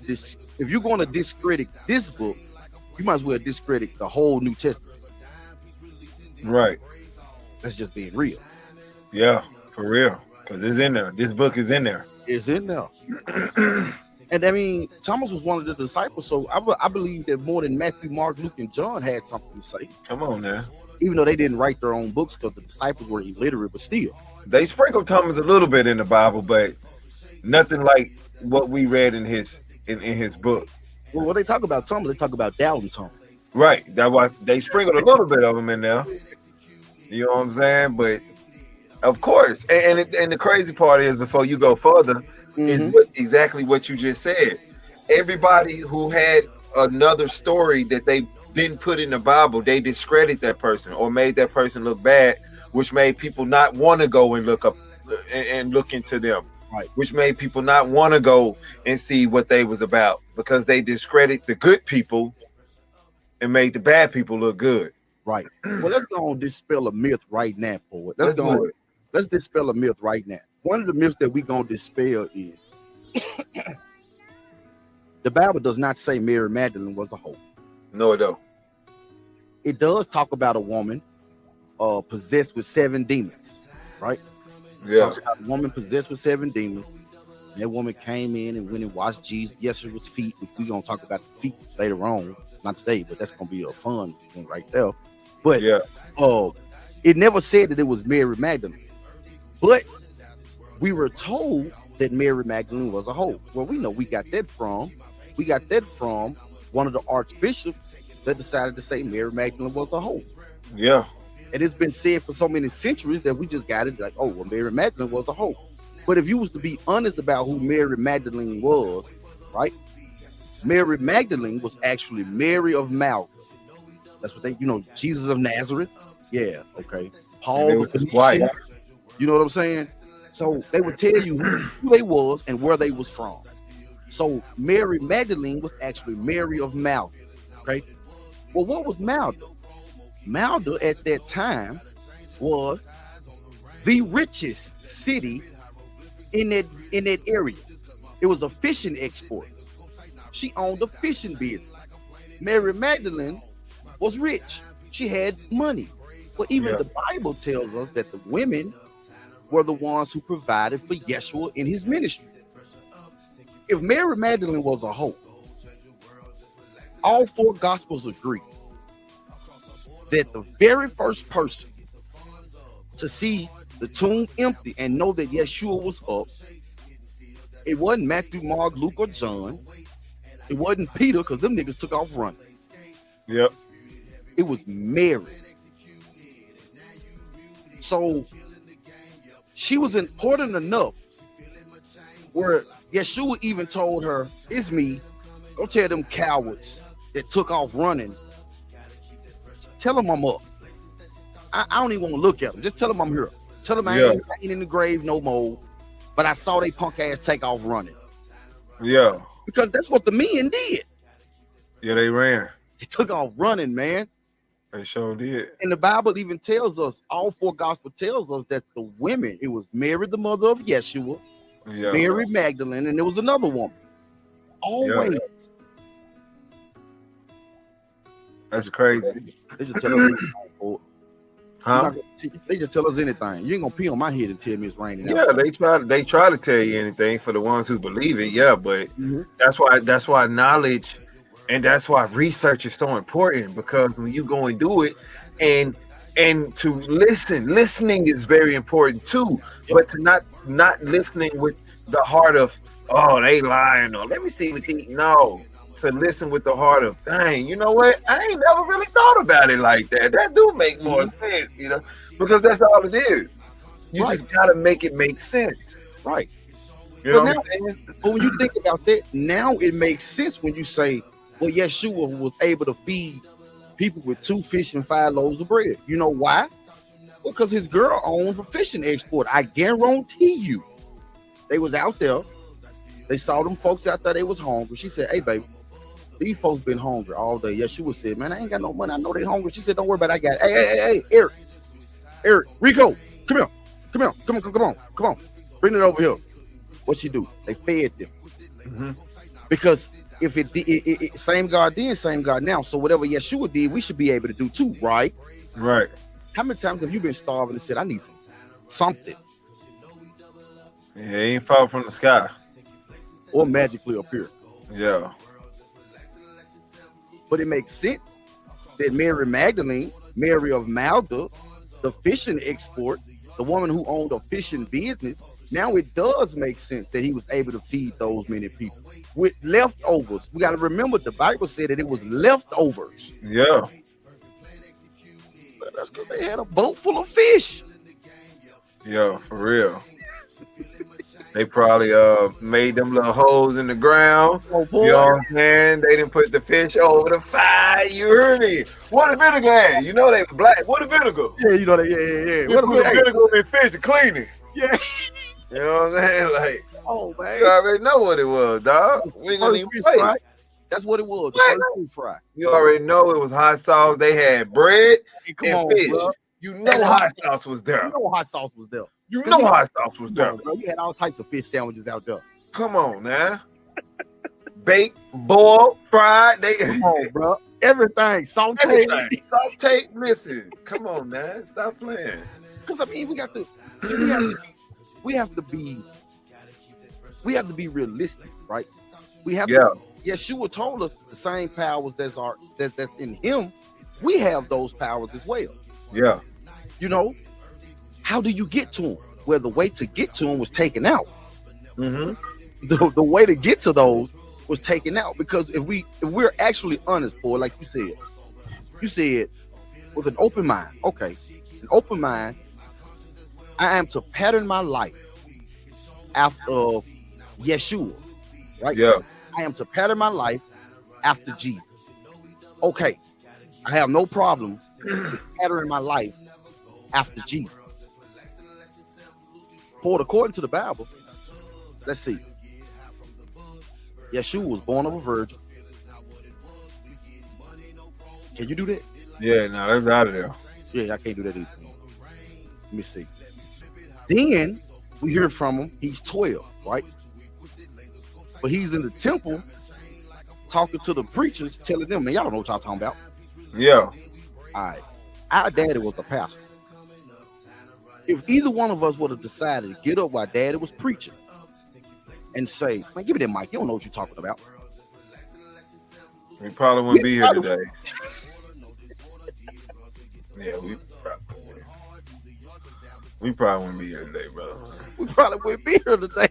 discredit this book, you might as well discredit the whole New Testament. Right. That's just being real. Yeah, for real. Because it's in there. This book is in there. It's in there. And I mean, Thomas was one of the disciples, so I believe that more than Matthew, Mark, Luke, and John had something to say. Come on now. Even though they didn't write their own books because the disciples were illiterate, but still. They sprinkled Thomas a little bit in the Bible, but nothing like what we read in his book. Well, when they talk about Thomas, they talk about doubting Thomas. Right. That's why they sprinkled a little bit of him in there. You know what I'm saying? But of course, and the crazy part is, before you go further, is exactly what you just said. Everybody who had another story that they didn't put in the Bible, they discredit that person or made that person look bad, which made people not want to go and look up and look into them. Right. Which made people not want to go and see what they was about, because they discredit the good people and made the bad people look good. Right. Well, let's go and dispel a myth right now, Poet. Let's dispel a myth right now. One of the myths that we gonna dispel is the Bible does not say Mary Magdalene was a hoe. No, it don't. It does talk about a woman possessed with 7 demons, right? Yeah. Talks about a woman possessed with 7 demons. And that woman came in and went and washed Yeshua's feet, which we're gonna talk about the feet later on. Not today, but that's gonna be a fun thing right there. But it never said that it was Mary Magdalene. But we were told that Mary Magdalene was a hoe. Well, we know we got that from one of the archbishops that decided to say Mary Magdalene was a hoe. Yeah. And it's been said for so many centuries that we just got it like, oh, well, Mary Magdalene was a hoe. But if you was to be honest about who Mary Magdalene was, right? Mary Magdalene was actually Mary of Malta. That's what they, Jesus of Nazareth. Yeah, okay. Paul the Phoenician. You know what I'm saying? So they would tell you who they was and where they was from. So Mary Magdalene was actually Mary of Malta. Okay. Well, what was Malta? Malta at that time was the richest city in that area. It was a fishing export. She owned a fishing business. Mary Magdalene was rich. She had money. But even the Bible tells us that the women were the ones who provided for Yeshua in his ministry. If Mary Magdalene was a hoe, all 4 gospels agree that the very first person to see the tomb empty and know that Yeshua was up, it wasn't Matthew, Mark, Luke, or John. It wasn't Peter, because them niggas took off running. Yep. It was Mary. So she was important enough where Yeshua even told her, "It's me. Don't tell them cowards that took off running. Tell them I'm up. I don't even want to look at them. Just tell them I'm here. Tell them I ain't in the grave no more. But I saw they punk ass take off running." Yeah. Because that's what the men did. Yeah, they ran. They took off running, man. They sure did. And the Bible even tells us, all 4 gospel tells us that the women, it was Mary, the mother of Yeshua, Mary Magdalene, and there was another woman. Always. Yeah. That's crazy. They just tell us anything. Huh? They just tell us anything. You ain't gonna pee on my head and tell me it's raining. Yeah, outside. They try to tell you anything for the ones who believe it. Yeah, but that's why knowledge and that's why research is so important, because when you go and do it and to listening is very important too. But to not listening with the heart of, oh, they lying, or let me see what they no. To listen with the heart of, dang, you know what? I ain't never really thought about it like that. That do make more sense, you know, because that's all it is. You just gotta make it make sense. Right. You know what I'm saying? But when you think about that, now it makes sense when you say, well, Yeshua was able to feed people with 2 fish and 5 loaves of bread. You know why? Because his girl owned a fishing export. I guarantee you. They was out there. They saw them folks out there. They was hungry. She said, "Hey, baby, these folks been hungry all day." Yeshua said, "Man, I ain't got no money. I know they hungry." She said, "Don't worry about it. I got it. Hey, Eric, Rico, come on. Bring it over here." What she do? They fed them. Because if it same God then, same God now. So whatever Yeshua did, we should be able to do too, right? Right. How many times have you been starving and said, "I need something"? Yeah, it ain't fall from the sky. Or magically appear. Yeah. But it makes sense that Mary Magdalene, Mary of Malda, the fishing export, the woman who owned a fishing business, now it does make sense that he was able to feed those many people with leftovers. We got to remember the Bible said that it was leftovers. Yeah. But that's because they had a boat full of fish. Yeah, for real. They probably made them little holes in the ground. Oh, boy. You know what I'm saying? They didn't put the fish over the fire. You heard me? What the vinegar at? You know they was black. What the vinegar? Yeah, you know that. Yeah. What the vinegar in fish to clean it? Yeah. You know what I'm saying? Like, oh man, you already know what it was, dog. We ain't gonna even play. Fry. That's what it was. The first fish fry. You already know it was hot sauce. They had bread and fish. Bro. You know hot sauce was there. You know hot sauce was there. You know hot sauce was there. Bro, you had all types of fish sandwiches out there. Come on, now. Baked, boiled, fried. Come on, bro. Everything. Sauteed. Listen. Come on, man. Stop playing. Because I mean, we have to be realistic, right? We have to. Yeshua told us the same powers that's in him. We have those powers as well. Yeah. You know, how do you get to him? Well, the way to get to him was taken out. Mm-hmm. The way to get to those was taken out, because if we're actually honest, boy, like you said with an open mind. Okay, an open mind. I am to pattern my life after Yeshua, right? Yeah. I am to pattern my life after Jesus. Okay, I have no problem patterning my life after Jesus. For according to the Bible, let's see. Yeshua was born of a virgin. Can you do that? Yeah, no, that's out of there. Yeah, I can't do that either. Let me see. Then we hear from him. He's 12, right? But he's in the temple talking to the preachers, telling them, man, y'all don't know what y'all talking about. Yeah. All right. Our daddy was a pastor. If either one of us would have decided to get up while daddy was preaching and say, man, give me that mic. You don't know what you're talking about. We probably wouldn't be here today. Yeah, we probably wouldn't be here today, brother. We probably wouldn't be here today.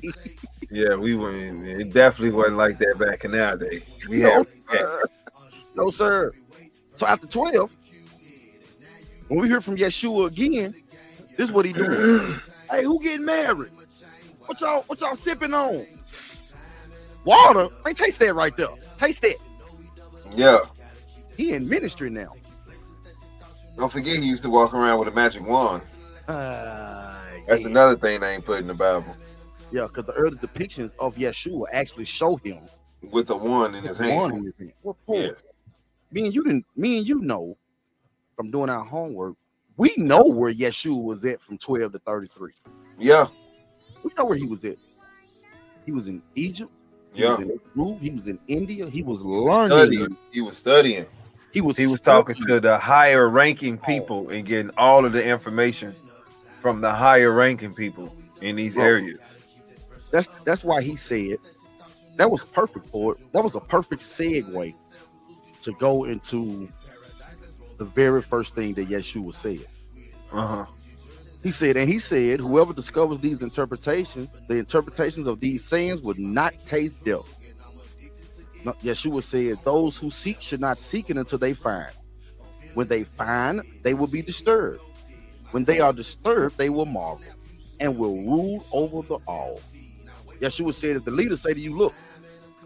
Yeah, we wouldn't. It definitely wasn't like that back in our day. No, sir. So after 12, when we hear from Yeshua again, this is what he doing. Hey, who getting married? What y'all sipping on? Water? Hey, taste that right there. Taste that. Yeah. He in ministry now. Don't forget he used to walk around with a magic wand. That's another thing they ain't put in the Bible. Yeah, because the early depictions of Yeshua actually show him with a wand in his hand. What point? Me and you know from doing our homework, we know where Yeshua was at from 12 to 33. Yeah. We know where he was at. He was in Egypt. He was in Peru. He was in India. He was learning. He was studying. He was talking to the higher ranking people and getting all of the information from the higher ranking people in these areas. That's why he said that was perfect for it. That was a perfect segue to go into the very first thing that Yeshua said. He said, whoever discovers these interpretations, the interpretations of these sayings would not taste death. No, Yeshua said, those who seek should not seek it until they find. When they find, they will be disturbed. When they are disturbed, they will marvel and will rule over the all. Yeshua said, if the leaders say to you, look,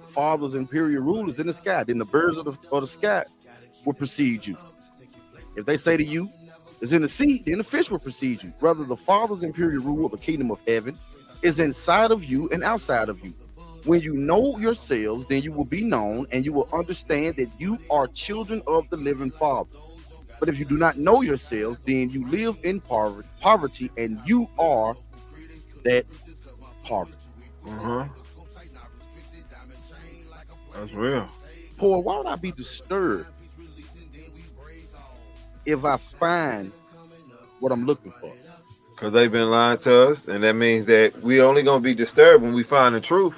the Father's imperial rule is in the sky, then the birds of the sky will precede you. If they say to you, it's in the sea, then the fish will precede you. Rather, the Father's imperial rule of the kingdom of heaven is inside of you and outside of you. When you know yourselves, then you will be known and you will understand that you are children of the living Father. But if you do not know yourselves, then you live in poverty and you are that poverty. That's real. Paul, why would I be disturbed if I find what I'm looking for? Because they've been lying to us, and that means that we only gonna be disturbed when we find the truth.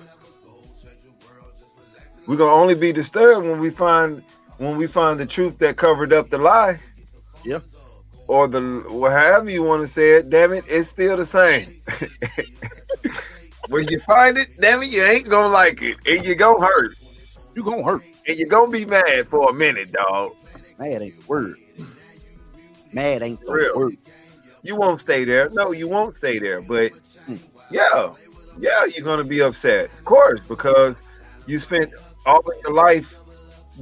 We're gonna only be disturbed when we find the truth that covered up the lie. Yeah. Or however you want to say it, damn it, it's still the same. When you find it, damn it, you ain't gonna like it, and you're gonna hurt. You gonna hurt, and you're gonna be mad for a minute, dog. Mad ain't the word. Mad ain't the word. You won't stay there. No, you won't stay there. But yeah, you're gonna be upset, of course, because you spent all of your life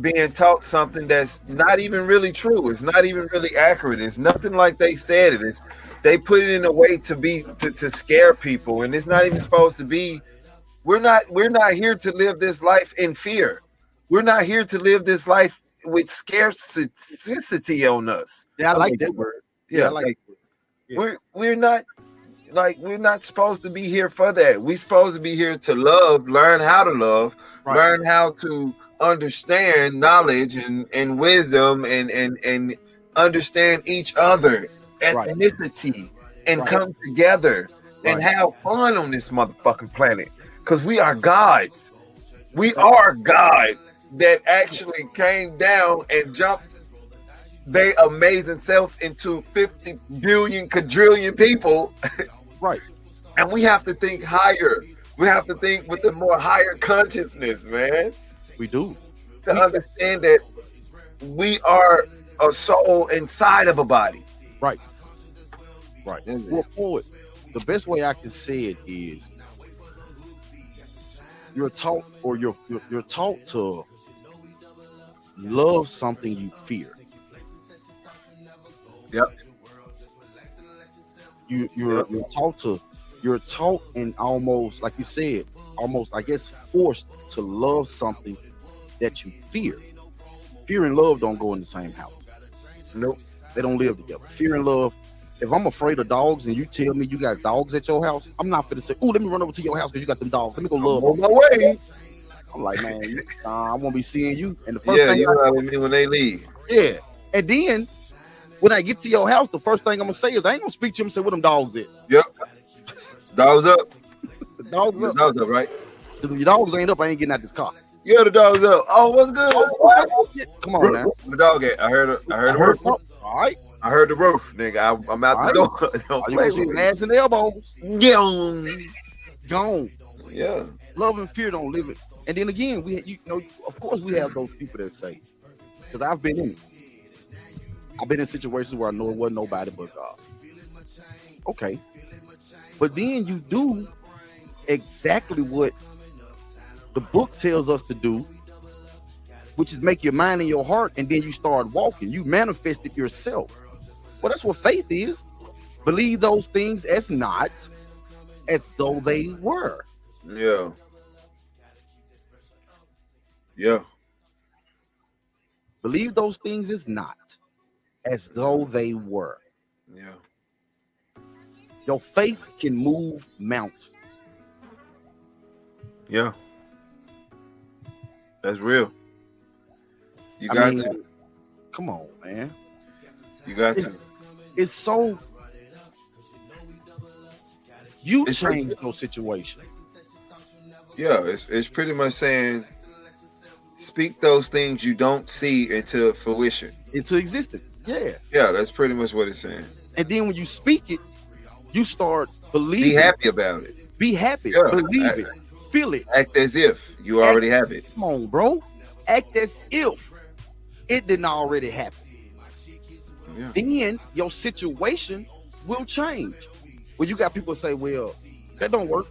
being taught something that's not even really true. It's not even really accurate. It's nothing like they said it is. They put it in a way to scare people, and it's not even supposed to be. We're not here to live this life in fear. We're not here to live this life with scarcity on us. Yeah, I like that word. Yeah, I like it. Yeah. We're not supposed to be here for that. We're supposed to be here to love, learn how to love, learn how to understand knowledge and wisdom and understand each other, ethnicity, and come together and have fun on this motherfucking planet. Because we are gods. We are God that actually came down and jumped their amazing self into 50 billion quadrillion people. Right. And we have to think higher. We have to think with a more higher consciousness, man. We do. To understand that we are a soul inside of a body. Right. Well, poet, the best way I can say it is you're taught to love something you fear. Yep. You're taught and almost, like you said, I guess forced to love something that you fear. Fear and love don't go in the same house. Nope. They don't live together. Fear and love. If I'm afraid of dogs and you tell me you got dogs at your house, I'm not finna say, "Oh, let me run over to your house because you got them dogs. Let me go love them." On my way. I'm like, man, I won't be seeing you. And the first thing you know what I mean when they leave. Yeah. And then when I get to your house, the first thing I'm gonna say is I ain't gonna speak to him and say where them dogs at. Yep. Dogs up. The dogs up. Dogs up, right? Because if your dogs ain't up, I ain't getting out this car. Yeah, the dog's up. Oh, what's good? Come on now. The dog at. I heard the roof. All right. I heard the roof, nigga. I'm out the door. Don't You play gonna see with his ass and elbows. me. Gone. Yeah. Love and fear don't live it. And then again, of course, we have those people that say, because I've been in it. I've been in situations where I know it wasn't nobody but God. Okay. But then you do exactly what the book tells us to do, which is make your mind and your heart, and then you start walking. You manifest it yourself. Well, that's what faith is. Believe those things as not, as though they were. Yeah. Yeah. Believe those things as not, as though they were. Yeah. Your faith can move mountains. Yeah. That's real. You got to. Come on, man. You got to. It's so. You change your situation. Yeah, it's pretty much saying, speak those things you don't see into fruition. Into existence. Yeah. Yeah, that's pretty much what it's saying. And then when you speak it, you start believing. Be happy about it. Be happy. Yeah, Believe it. Feel it. Act as if you already have it. Come on, bro. Act as if it didn't already happen. Yeah. Then your situation will change. Well, you got people say, well, that don't work.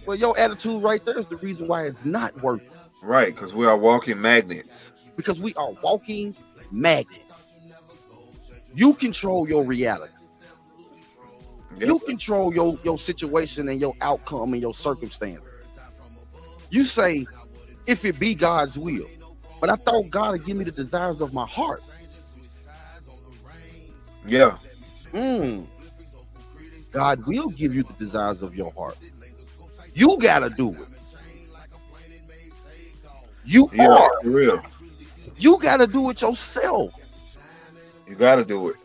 Well, your attitude right there is the reason why it's not working. Right, because we are walking magnets. Because we are walking magnets. You control your reality. Yep. You control your situation and your outcome and your circumstances. You say, if it be God's will. But I thought God would give me the desires of my heart. Yeah. God will give you the desires of your heart. You gotta do it. You are for real. You gotta do it yourself. You gotta do it.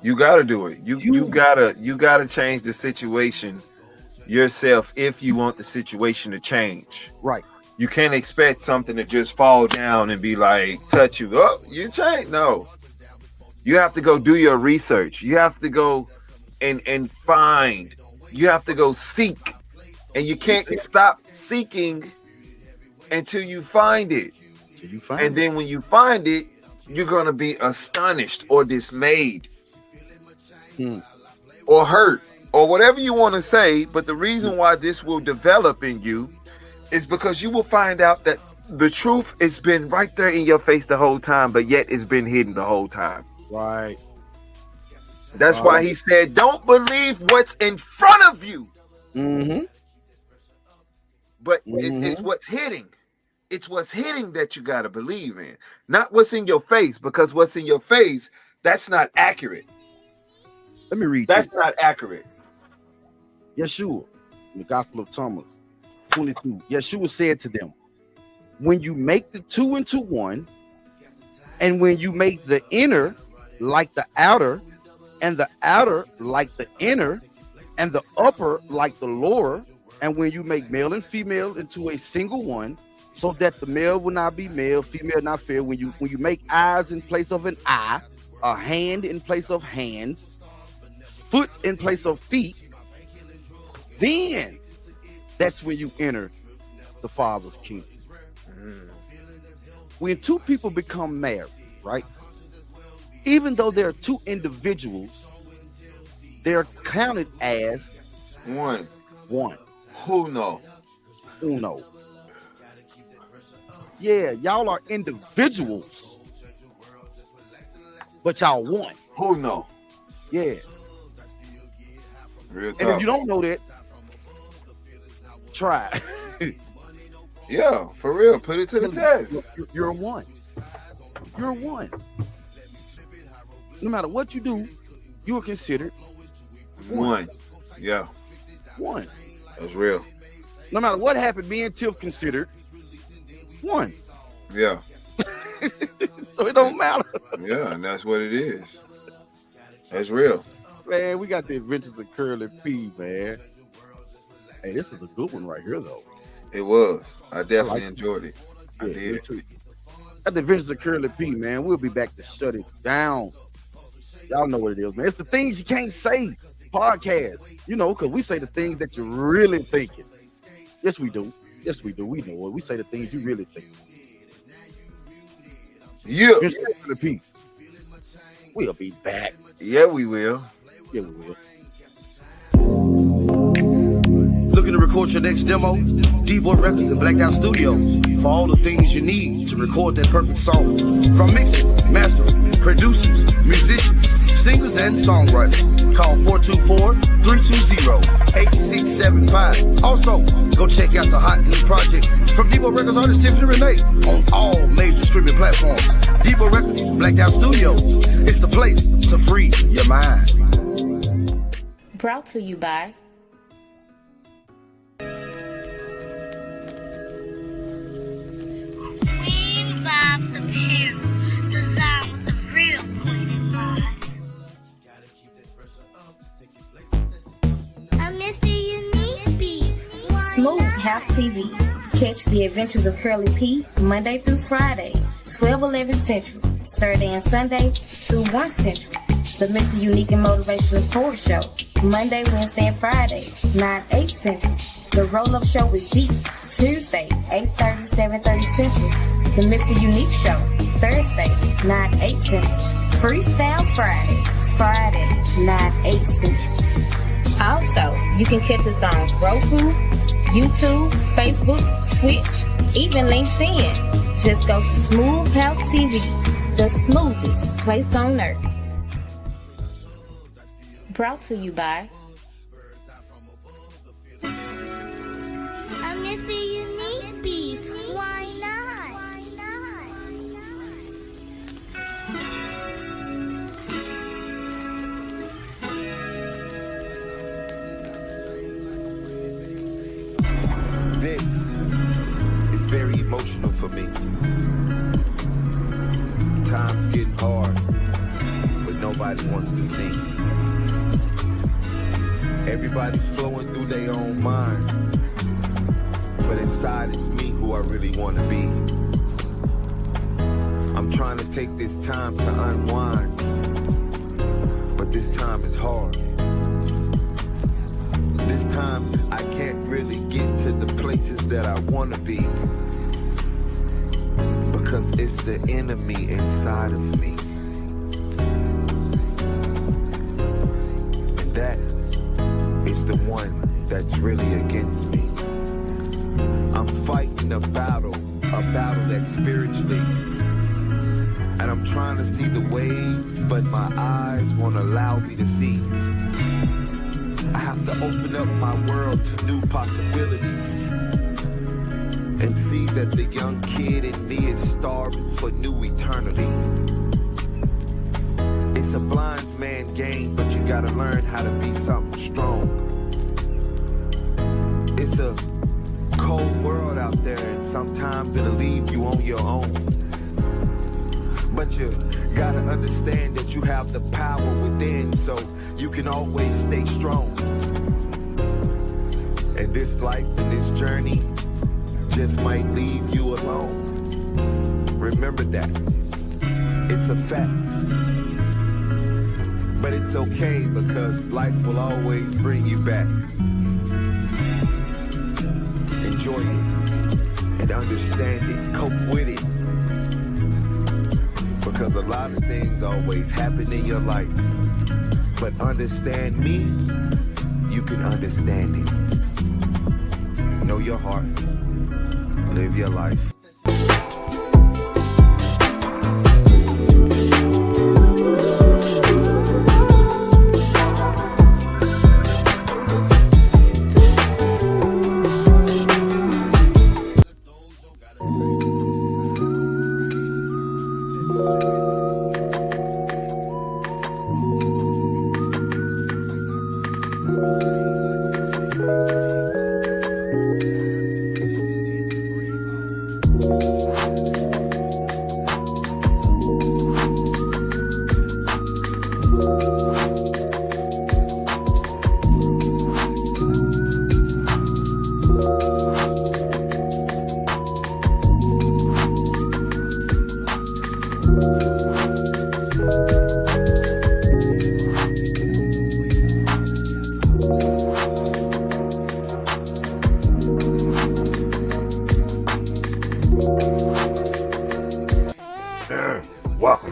You gotta do it. You gotta change the situation yourself if you want the situation to change. Right. You can't expect something to just fall down and be like, touch you. Oh, you change. No. You have to go do your research. You have to go and find. You have to go seek. And you can't stop seeking until you find it. And then when you find it, you're going to be astonished or dismayed or hurt or whatever you want to say. But the reason why this will develop in you is because you will find out that the truth has been right there in your face the whole time, but yet it's been hidden the whole time. Right. That's why he said, don't believe what's in front of you. But it's what's hitting. It's what's hitting that you got to believe in, not what's in your face, because what's in your face, that's not accurate. Let me read That's not accurate. Yeshua, in the Gospel of Thomas 22, Yeshua said to them, when you make the two into one, and when you make the inner like the outer, and the outer like the inner, and the upper like the lower, and when you make male and female into a single one, so that the male will not be male, female not female, when you make eyes in place of an eye, a hand in place of hands, foot in place of feet, then that's when you enter the Father's kingdom. When two people become married, right? Even though they're two individuals, they're counted as one. Uno. Yeah, y'all are individuals, but y'all one. Uno. Yeah. Real and tough. if you don't know that, try. Yeah, for real. Put it to the test. You're one. You're one. No matter what you do, you are considered one. Yeah. One. That's real. No matter what happened, me and Tiff considered one. Yeah. So it don't matter. Yeah, and that's what it is. That's real. Man, we got the Adventures of Curly P, man. Hey, this is a good one right here, though. It was. I definitely enjoyed it. I did. Me too. At the Adventures of Curly P, man, we'll be back to shut it down. Y'all know what it is, man. It's the things you can't say. Podcast, you know, because we say the things that you're really thinking. Yes, we do. Yes, we do. We know it. We say the things you really think. Yeah. Curly P. We'll be back. Yeah, we will. Yeah, we will. Looking to record your next demo? DBoy Records and Blacked Out Studios for all the things you need to record that perfect song. From mixing, mastering, producers, musicians, singers, and songwriters. Call 424-320-8675. Also, go check out the hot new project from DBoy Records artist Tiffany Renee on all major streaming platforms. DBoy Records, Blacked Out Studios. It's the place to free your mind. Brought to you by Queen Vibes Apparel, designed with the real Queen vibes. I miss the unique beat. Smooth House TV. Catch the Adventures of Curly P Monday through Friday, 12-11 Central. Saturday and Sunday, 2-1 Central. The Mr. Unique and Motivational Poet Show, Monday, Wednesday, and Friday, 9-8 Central. The Roll-Up Show with Z, Tuesday, 8:30, 7:30 Central. The Mr. Unique Show, Thursday, 9-8 Central. Freestyle Friday, 9-8 Central. Also, you can catch us on Roku, YouTube, Facebook, Twitch, even LinkedIn. Just go to Smooth House TV, the smoothest place on earth. Brought to you by I miss the unique beat. Why not? This is very emotional for me. Time's getting hard, but nobody wants to sing. Everybody's flowing through their own mind, but inside it's me who I really want to be. I'm trying to take this time to unwind, but this time is hard. This time I can't really get to the places that I want to be, because it's the enemy inside of me. And that is the one that's really against me. I'm fighting a battle that's spiritually. And I'm trying to see the waves, but my eyes won't allow me to see. I have to open up my world to new possibilities and see that the young kid in me is starving for new eternity. It's a blind man's game, but you gotta learn how to be something strong. It's a cold world out there, and sometimes it'll leave you on your own. But you gotta understand that you have the power within, so you can always stay strong. And this life and this journey just might leave you alone. Remember that. It's a fact. But it's okay, because life will always bring you back. Enjoy it and understand it. Cope with it. Because a lot of things always happen in your life. But understand me, you can understand it. Know your heart. Live your life. Welcome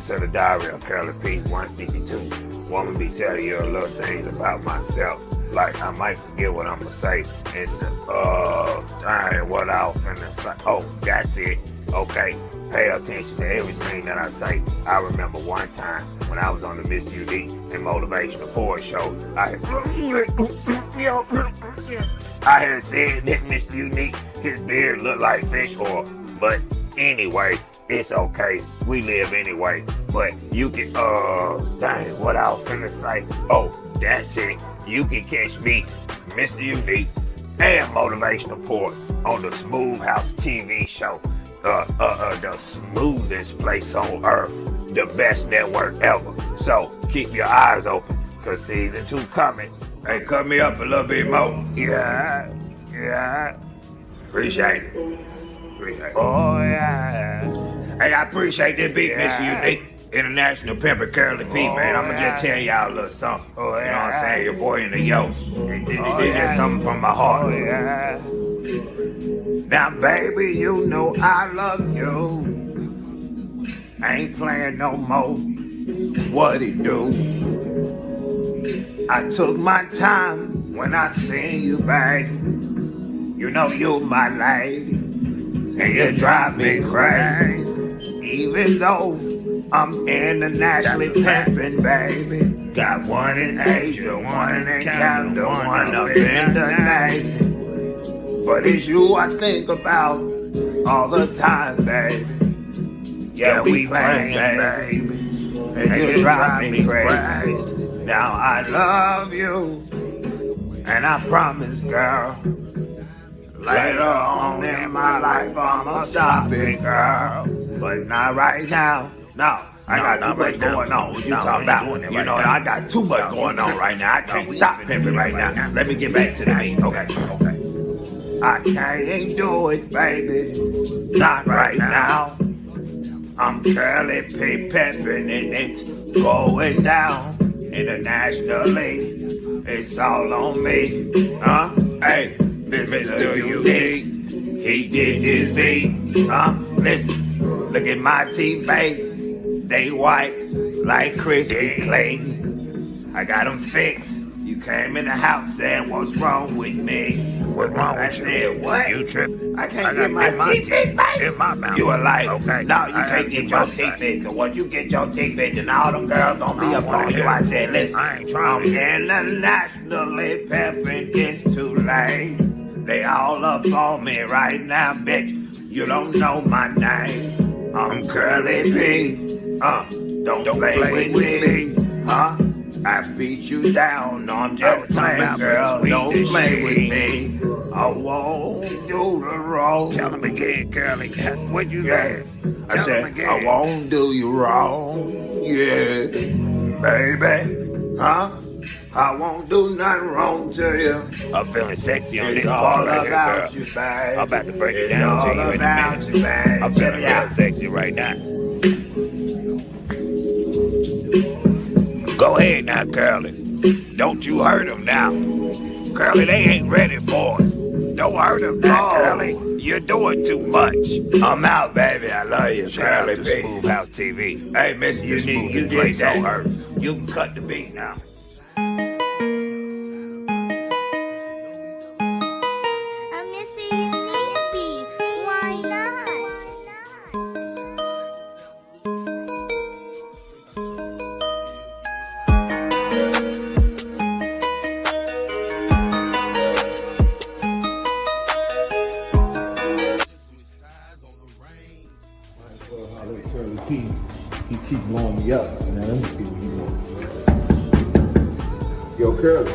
to the Diary of Curly P 152. Want to be telling you a little things about myself. Like, I might forget what I'm going to say. It's, dang, what I was finna say. Oh, that's it. Okay. Pay attention to everything that I say. I remember one time when I was on the MrUnique and Motivational Poor show, I had said that MrUnique, his beard looked like fish oil. But anyway, it's okay. We live anyway. But you can, dang, what I was finna say. Oh, that's it. You can catch me, MrUnique, and Motivational Poor on the Smooth House TV show. The smoothest place on earth. The best network ever. So keep your eyes open, cause season 2 coming. Hey, cut me up a little bit more. Yeah. Appreciate it. Oh, yeah. Hey, I appreciate that beat, MrUnique. International Pimper Curly P, man. I'ma just tell y'all a little something. You know what I'm saying? Your boy in the yo. This is something from my heart. Now, baby, you know I love you. Ain't playing no more. What it do? I took my time when I seen you, babe. You know you my lady, and you drive me crazy. Even though I'm internationally pimping, baby. Got one in Asia, one in Canada, one up in the Navy. But it's you I think about all the time, baby. Yeah, we playing, baby. And you drive me crazy. Now I love you, and I promise, girl, later on in my life I'ma stop it, girl. But not right now. No, I got too much going on. What you talking about? You know, I got too much going on right now. I can't stop pimping right now. Let me get back to the beat. Okay. I can't do it, baby. Not right now. I'm Curly P pimping and it's going down. Internationally, it's all on me. Huh? Hey, MrUnique, he did his beat. Listen. Look at my teeth, babe. They white like crispy clay. I got them fixed. You came in the house saying, what's wrong with me? What's wrong with you? I said, what? You tripping? I can't get my teeth fixed, babe. In my mouth. You a liar. Okay. No, you can't get your teeth fixed. Cause once you get your teeth fixed, then all them girls gonna be up on you. I said, listen, I ain't trying to hear. internationally pimping, it's too late. They all up on me right now, bitch. You don't know my name. I'm Curly P. Don't play with me. I beat you down. No, I'm just playing, girl. Don't play with me. I won't do the wrong. Tell him again, Curly. What you said? I said, I won't do you wrong. Yeah, baby. I won't do nothing wrong to you. I'm feeling sexy on this all part right here, about girl. you, babe. I'm about to break it down to you in a minute. I'm feeling real sexy right now. Go ahead now, Curly. Don't you hurt him now. Curly, they ain't ready for it. Don't hurt him now, Curly. You're doing too much. I'm out, baby. I love you, Shout out Curly to P. Smooth House TV. Hey, MrUnique, you did place on that. earth. You can cut the beat now. Why not? Curly P, he keep blowing me up. Now let me see what he wants. Yo, Curly.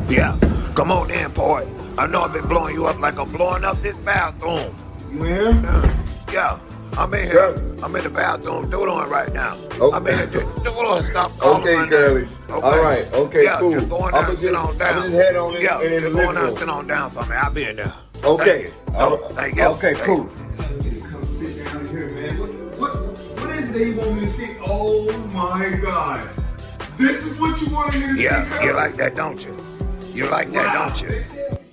Yeah, come on in, boy. I know I've been blowing you up like I'm blowing up this bathroom. You in here? Yeah, I'm in here. Curly. I'm in the bathroom doing right now. Okay. I'm in here. Just stop calling Okay, my Curly. name. Okay. All right. Okay, Yeah, cool. just go on down, sit on down. I'm just head on in, Yeah, in the just go living on down, room. sit on down for me. I'll be in there. Okay. Thank you. Okay, Thank cool. you. Come sit down here, man. today you want me to see? Oh my God. This is what you wanted me to see, Yeah, Curly? you like that, don't you? You like that, don't you?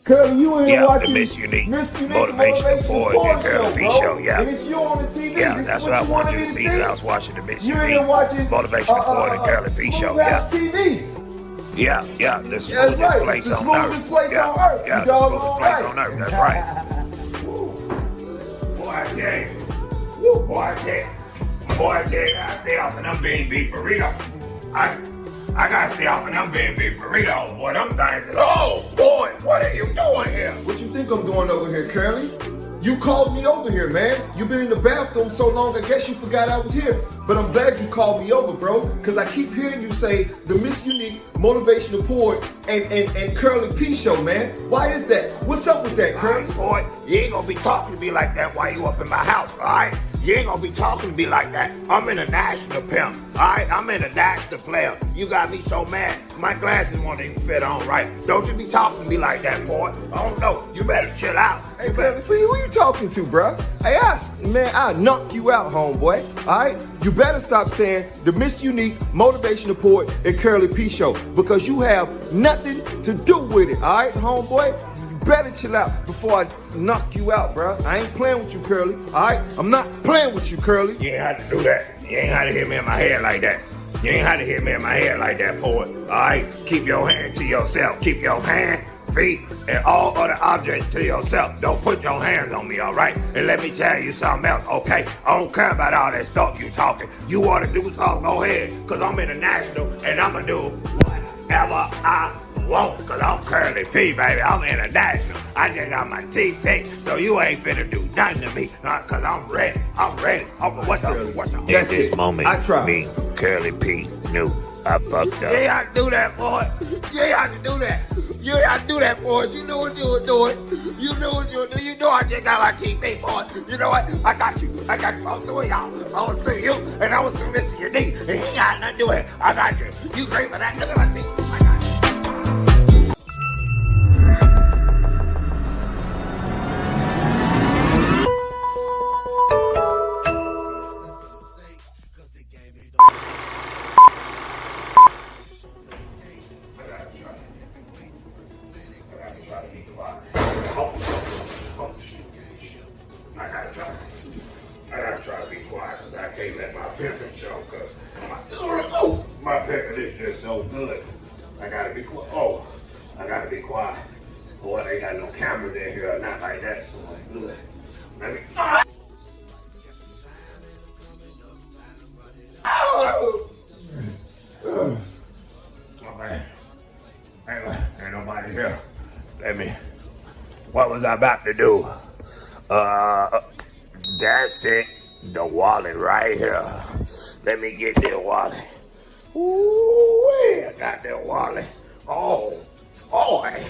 Curly, you in here watching the MrUnique Motivational Boy and Curly P show, yeah. And it's you on the TV. Yeah, this that's is what I you wanted wanted you me to to see. see. I was watching the You're in here watching MrUnique Motivational Boy and Curly P show, yeah. TV. Yeah, the smoothest right. place The on smoothest earth. place yeah, on earth. Yeah, You the doggone smoothest place right. on earth. That's right. Boy, I tell you. Boy, I tell you. Boy, I tell you, I gotta stay off of them beef burritos. I gotta stay off of them beef burritos, boy. Them things is, oh, boy, what are you doing here? What you think I'm doing over here, Curly? You called me over here, man. You've been in the bathroom so long, I guess you forgot I was here. But I'm glad you called me over, bro, because I keep hearing you say the MrUnique Motivational Poet and Curly P show, man. Why is that? What's up with that, Curly? Boy, you ain't gonna be talking to me like that while you up in my house, all right? You ain't gonna be talking to me like that. I'm in a national pimp, all right? I'm in a national player. You got me so mad. My glasses won't even fit on right. Don't you be talking to me like that, boy. I don't know. You better chill out. Hey, man, who you talking to, bruh? Hey, man, I'll knock you out, homeboy, all right? You better stop saying the MrUnique Motivational Poet and Curly P show because you have nothing to do with it, all right, homeboy? You better chill out before I knock you out, bruh. I ain't playing with you, Curly, all right? I'm not playing with you, Curly. You ain't have to do that. You ain't have to hit me in my head like that. You ain't have to hit me in my head like that, poet. All right? Keep your hand to yourself. Keep your hand, feet, and all other objects to yourself. Don't put your hands on me, all right? And let me tell you something else, okay? I don't care about all that stuff you talking. You want to do something, go ahead, because I'm international, and I'm going to do whatever I want, because I'm Curly P, baby. I'm international. I just got my teeth picked, so you ain't finna do nothing to me, because I'm ready. I'm ready. What's up? In this moment, me, Curly P, knew I fucked up. You ain't have to do that, boy. You ain't have to do that. You ain't have to do that, boy. You know what you were doing. You know what you were doing. You know I just got my TV, boy. You know what? I got you. I'm suing y'all. I'm gonna sue you, and I'm gonna sue MrUnique. And he ain't got nothing to do with it. I got you. You agree for that? Look at my teeth. I got you. I gotta try to be quiet because I can't let my pimping show because my pimping is just so good. I gotta be quiet. Oh, I gotta be quiet. Boy, they got no cameras in here or not like that, so I'm good. Let me. My bad. Ain't nobody here. Let me. What was I about to do? That's it. The wallet right here. Let me get that wallet. Ooh, I got that wallet. Oh, boy.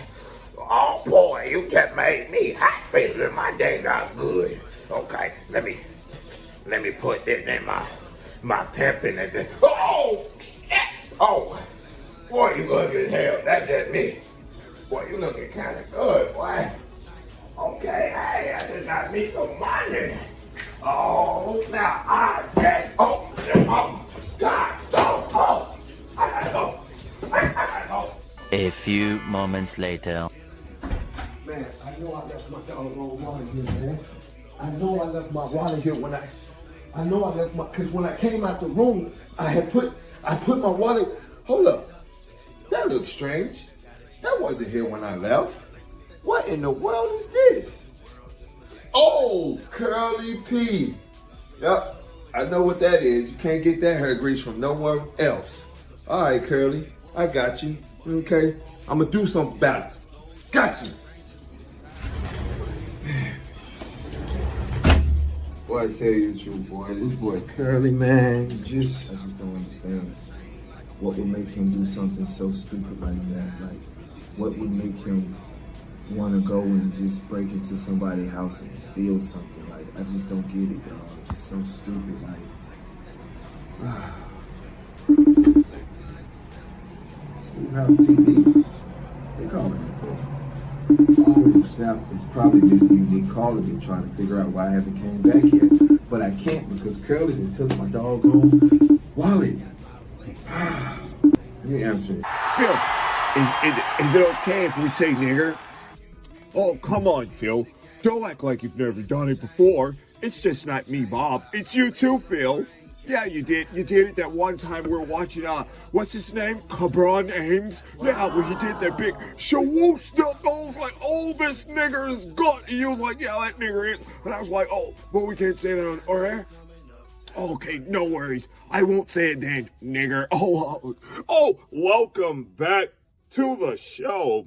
Oh, boy, you just made me happy. My day got good. Okay, let me put this in my pimping and this. Oh, shit. Oh, boy, you good as hell. That's just me. Boy, you looking kind of good, boy. Okay, hey, I just got me some money. Oh, now I get, God, I gotta go. A few moments later. Man, I know I left my doggone wallet here, man. I know I left my wallet here because when I came out the room, I put my wallet, hold up, that looks strange. That wasn't here when I left. What in the world is this? Oh, Curly P. Yep, I know what that is. You can't get that hair grease from nowhere else. All right, Curly, I got you. Okay, I'm gonna do something about it. Got you. Boy, I tell you the truth, boy. This boy Curly, man, I just don't understand what would make him do something so stupid like that. Like, what would make him want to go and just break into somebody's house and steal something? Like, I just don't get it, dog. It's so stupid. Like, Schoolhouse TV. They calling me for. Oh snap! It's probably MrUnique calling me, trying to figure out why I haven't came back yet. But but I can't because Curly done took my doggone wallet. Let me answer it. Phil, is it okay if we say nigger? Oh, come on, Phil. Don't act like you've never done it before. It's just not me, Bob. It's you too, Phil. Yeah, you did. You did it that one time we were watching, what's his name? Cabron Ames? Yeah, when he did that big shawoosh stuff. I was like, oh, this nigger is good. And he was like, yeah, that nigger is. And I was like, oh, but we can't say that on air. Okay, no worries. I won't say it then, nigger. Oh, welcome back to the show.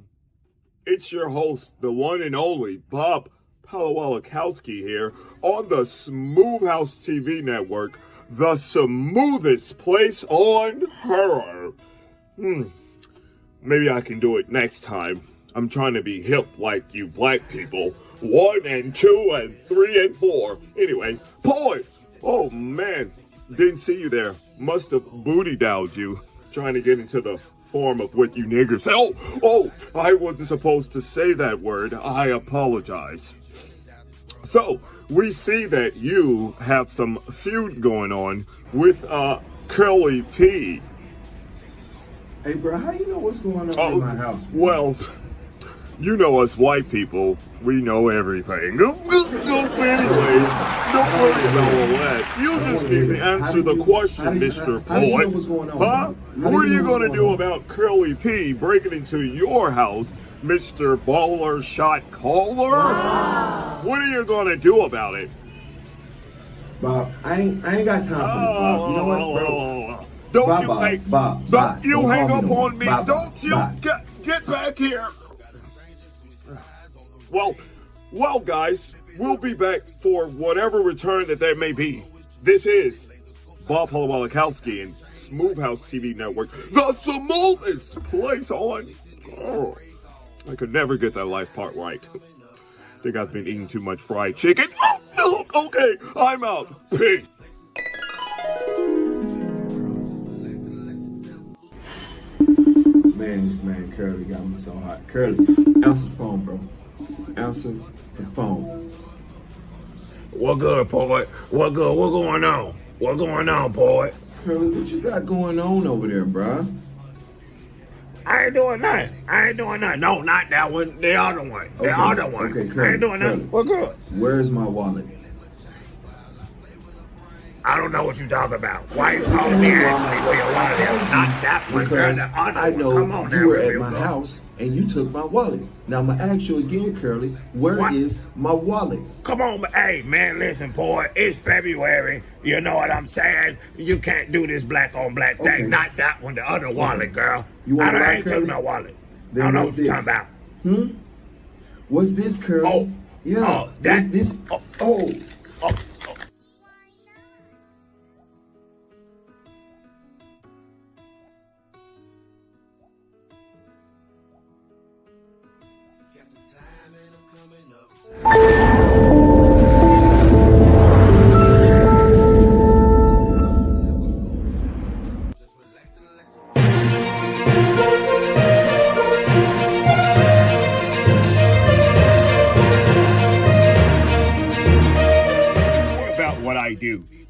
It's your host, the one and only Bob PoDcast here on the Smooth House TV network, the smoothest place on earth. Maybe I can do it next time. I'm trying to be hip like you black people. 1 and 2 and 3 and 4. Anyway, Poet. Oh man, didn't see you there. Must have booty dowed you, trying to get into the form of what you niggers say. Oh, I wasn't supposed to say that word. I apologize. So, we see that you have some feud going on with Curly P. Hey, bro, how you know what's going on in my house? Bro? Well, you know us white people, we know everything. Anyways, don't worry about all that. You just need to answer the question, Mr. Poet. You know what's going on, huh? What are you going to do about Curly P breaking into your house, Mr. Baller Shot Caller? What are you going to do about it? Bob, I ain't got time for this, Bob. You know what, bro? Don't you hang up on me. Bob, don't you get back here. Well, guys, we'll be back for whatever return that may be. This is Bob PoDcast and Smooth House TV Network, the smoothest place on. Oh, I could never get that last part right. Think I've been eating too much fried chicken. Oh, no, okay, I'm out. Peace. Man, this man Curly got me so hot. Curly, answer the phone, bro. Answer the phone. What good, Poet? What good? What going on? What going on, Poet? Curly, what you got going on over there, bro? I ain't doing nothing. No, not that one. The other one. The other one. Okay, Curly, I ain't doing nothing. What good? Where's my wallet? I don't know what you talking about. Why you calling me asking me where your wallet is? Not that one, girl. The other I one. know Come on you were now, at my house and you took my wallet. Now I'm gonna ask you again, Curly. Where is my wallet? Come on, hey man, listen, boy. It's February. You know what I'm saying? You can't do this black on black thing. Okay. Not that one. The other wallet, girl. You want I ain't Curly? took no wallet. Then I don't know what's what you're this? talking about. What's this, Curly? Oh, yeah. that. This. Oh.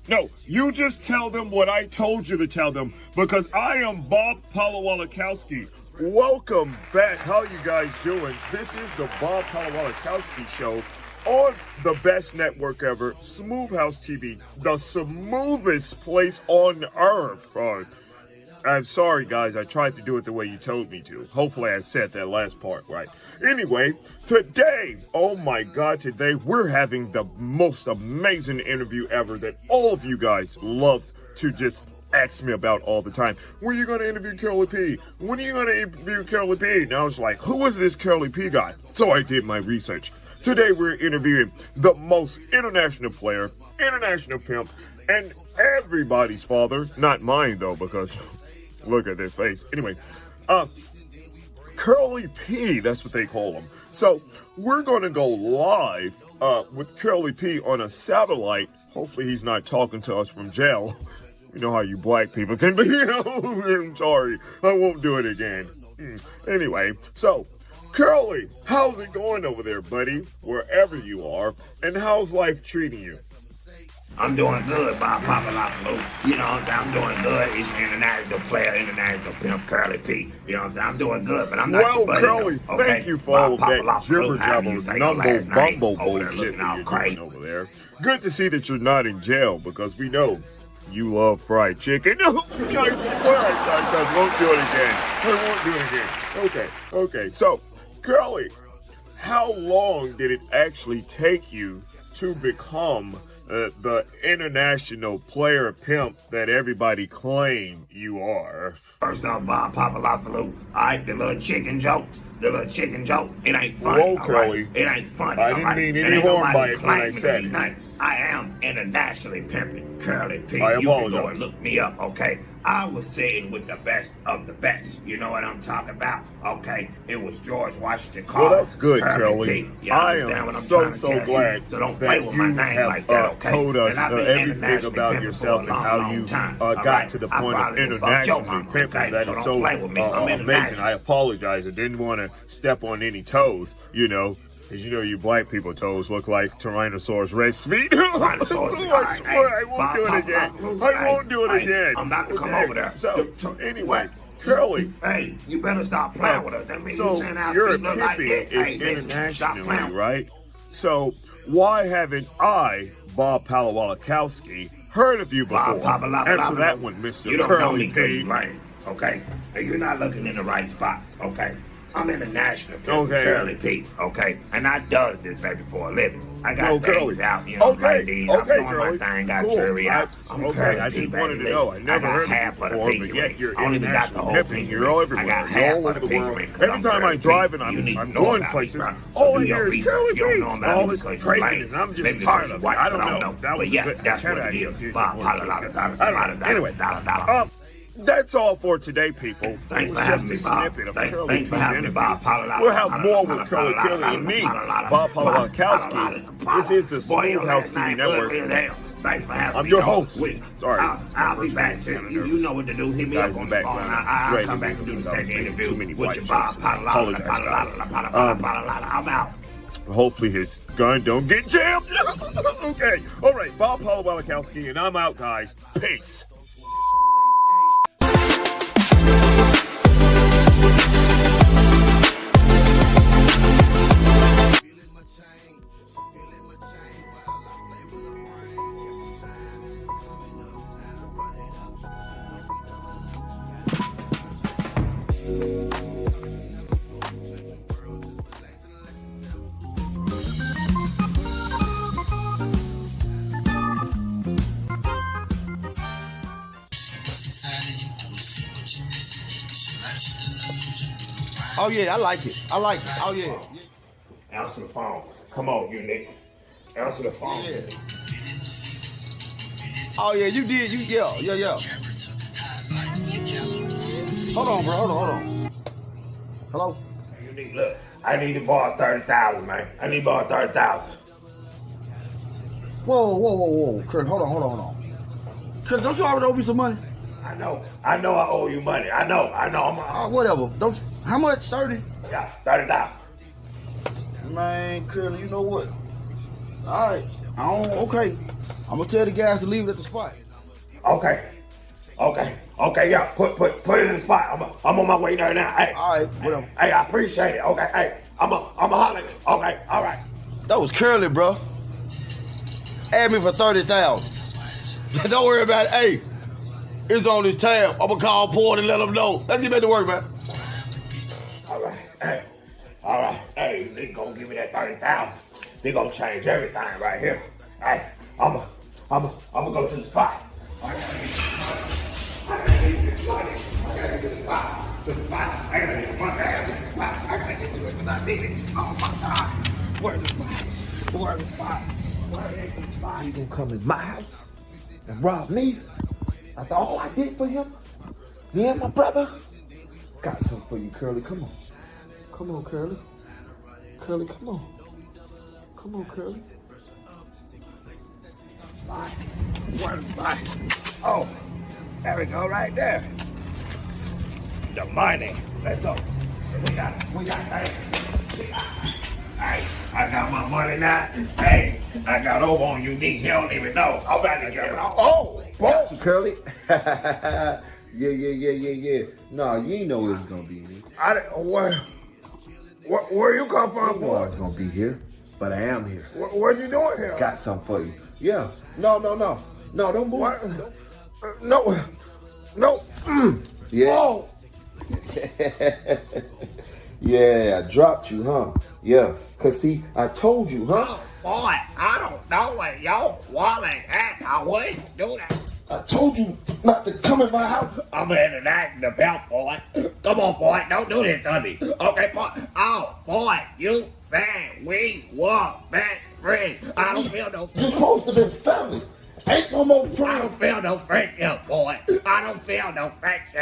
No, you just tell them what I told you to tell them, because I am Bob PoDcast. Welcome back. How you guys doing? This is the Bob PoDcast show on the best network ever, Smooth House TV, the smoothest place on earth. I'm sorry, guys. I tried to do it the way you told me to. Hopefully I said that last part right. Anyway, today, oh my God, today we're having the most amazing interview ever that all of you guys love to just ask me about all the time. When are you going to interview Curly P? When are you going to interview Curly P? And I was like, who is this Curly P guy? So I did my research. Today we're interviewing the most international player, international pimp, and everybody's father. Not mine, though, because look at this face. Anyway, Curly P, that's what they call him. So we're going to go live with Curly P on a satellite. Hopefully he's not talking to us from jail. You know how you black people can be. I'm sorry. I won't do it again. Anyway, so Curly, how's it going over there, buddy? Wherever you are. And how's life treating you? I'm doing good, Bob Papalopoulos. You know what I'm saying? I'm doing good. He's an international player, international pimp, Curly P. You know what I'm saying? I'm doing good, but I'm not well, your buddy. Curly, Okay? thank you for all of that Papalopoulos, however you say your last name, bumble over there bullshit looking that all you're crazy. doing over there. Good to see that you're not in jail because we know you love fried chicken. I won't do it again. I won't do it again. Okay. So, Curly, how long did it actually take you to become the international player pimp that everybody claim you are? First off, Bob Papalopoulos, alright, the little chicken jokes, it ain't funny. Whoa, Curly. It ain't funny. I didn't mean any harm by it when I said it. I am internationally pimping Curly P. I You can go apologize. and look me up, okay? I was sitting with the best of the best. You know what I'm talking about, okay? It was George Washington Carver. Well, that's good, Curly. P. You I understand what am I'm trying to so tell you? glad So don't play that with you my name have like that, okay? told us And I've been everything internationally about pimping yourself for and a how long, you long time, got alright? to the I point of probably fucked your internationally mama, pimping. okay? That So is don't so play with me. I'm amazing. international. I apologize. I didn't want to step on any toes, you know. Because you know you black people toes look like Tyrannosaurus Rex feet. I won't do it again. I won't do it again. I'm about to come over there. So anyway, Curly. Hey, you better stop playing with us. That means So you saying our your feet look like pimping this. Hey, is listen, stop internationally, playing. right? So why haven't I, Bob Palawalakowski, heard of you before? Answer that one, Mr. You don't know Curly me because P. you lame, okay? And you're not looking in the right spots, okay? I'm international, Okay. Curly P, okay? And I does this, baby, for a living. I got Oh, things Curly. out, you know, like these. I'm doing Curly. my thing, got Cool. jury out. I'm Curly I P, just baby, wanted to know. I never got heard of half you of the before, pinky but yet ring. you're I don't even got the international whole pimping. pinky You're ring. all I everywhere. got You're half all of over the the pinky world. ring 'cause Every I'm time I Curly P. drive and You need to I'm know going about places, me, bro. all So I do hear your is research. Curly You don't P. know about All me this because you craziness. lame. I'm just Maybe tired because of it. white, I don't know. That But was yeah, good. that's what it is. Anyway, that's all for today, people. Thanks It for was having just me, a Bob. snippet of Thanks Curly for P's having me, Bob. interview. We'll have more with Curly and me, Bob Palawalakowski. This is the Smooth House TV Network. Thanks for having I'm me. your host. Sorry. I'll be back. You know what to do. Hit me up on the phone. I'll come back and do the second interview with your Bob. I'm out. Hopefully his gun don't get jammed. Okay. All right. Bob Palawalakowski, and I'm out, guys. Peace. Oh yeah, I like it. I like it. Oh yeah. Answer the phone. Come on, Unique. Answer the phone. Yeah. Oh yeah, you did. Yeah. Hold on, bro. Hold on. Hello. Unique, look. I need to borrow 30,000, man. I need to borrow 30,000. Whoa. Kurt, hold on. Kurt, don't you already owe me some money? I know I owe you money. I know. Whatever. Don't. How much? 30? Yeah, 30,000. Man, Curly, you know what? All right. Okay. I'm gonna tell the guys to leave it at the spot. Okay, yeah. Put it in the spot. I'm on my way there now. Hey. All right. Whatever. Hey, I appreciate it. Okay. Hey, I'm a holler. Okay. All right. That was Curly, bro. Add me for 30,000. Don't worry about it. Hey, it's on this tab. I'm gonna call Port and let them know. Let's get back to work, man. All right. Hey, they gonna give me that 30,000. They gonna change everything right here. Hey, I'm gonna go to the spot. I gotta get to the spot. I gotta get to the spot because I need it. Oh my God. Where's the spot? He gonna come in my house and rob me? After all I did for him? Me and my brother? Got something for you, Curly. Come on. Come on, Curly. Curly, come on. Come on, Curly. Bye. Where's bye? Oh, there we go, right there. The money. Let's go. We got. Hey, Hey, I got my money now. Hey, I got over on Unique. He don't even know. I'm about to get it. Oh, Got you, Curly. Yeah. No, you ain't know it was gonna be me. Where you come from, You know I was gonna be here, but I am here. What you doing here? Got something for you. Yeah. No, don't move. No. Yeah. Oh. Yeah, I dropped you, huh? Yeah. Cause see, I told you, huh? Boy, I don't know what y'all want at. I wouldn't do that. I told you not to come in my house. I'm in that in the belt, boy. Come on, boy. Don't do this to me. Okay, boy. Oh, boy. You said we were best friends. I don't feel no... You're supposed to be family. Ain't no more I don't feel no friendship, boy. I don't feel no friendship.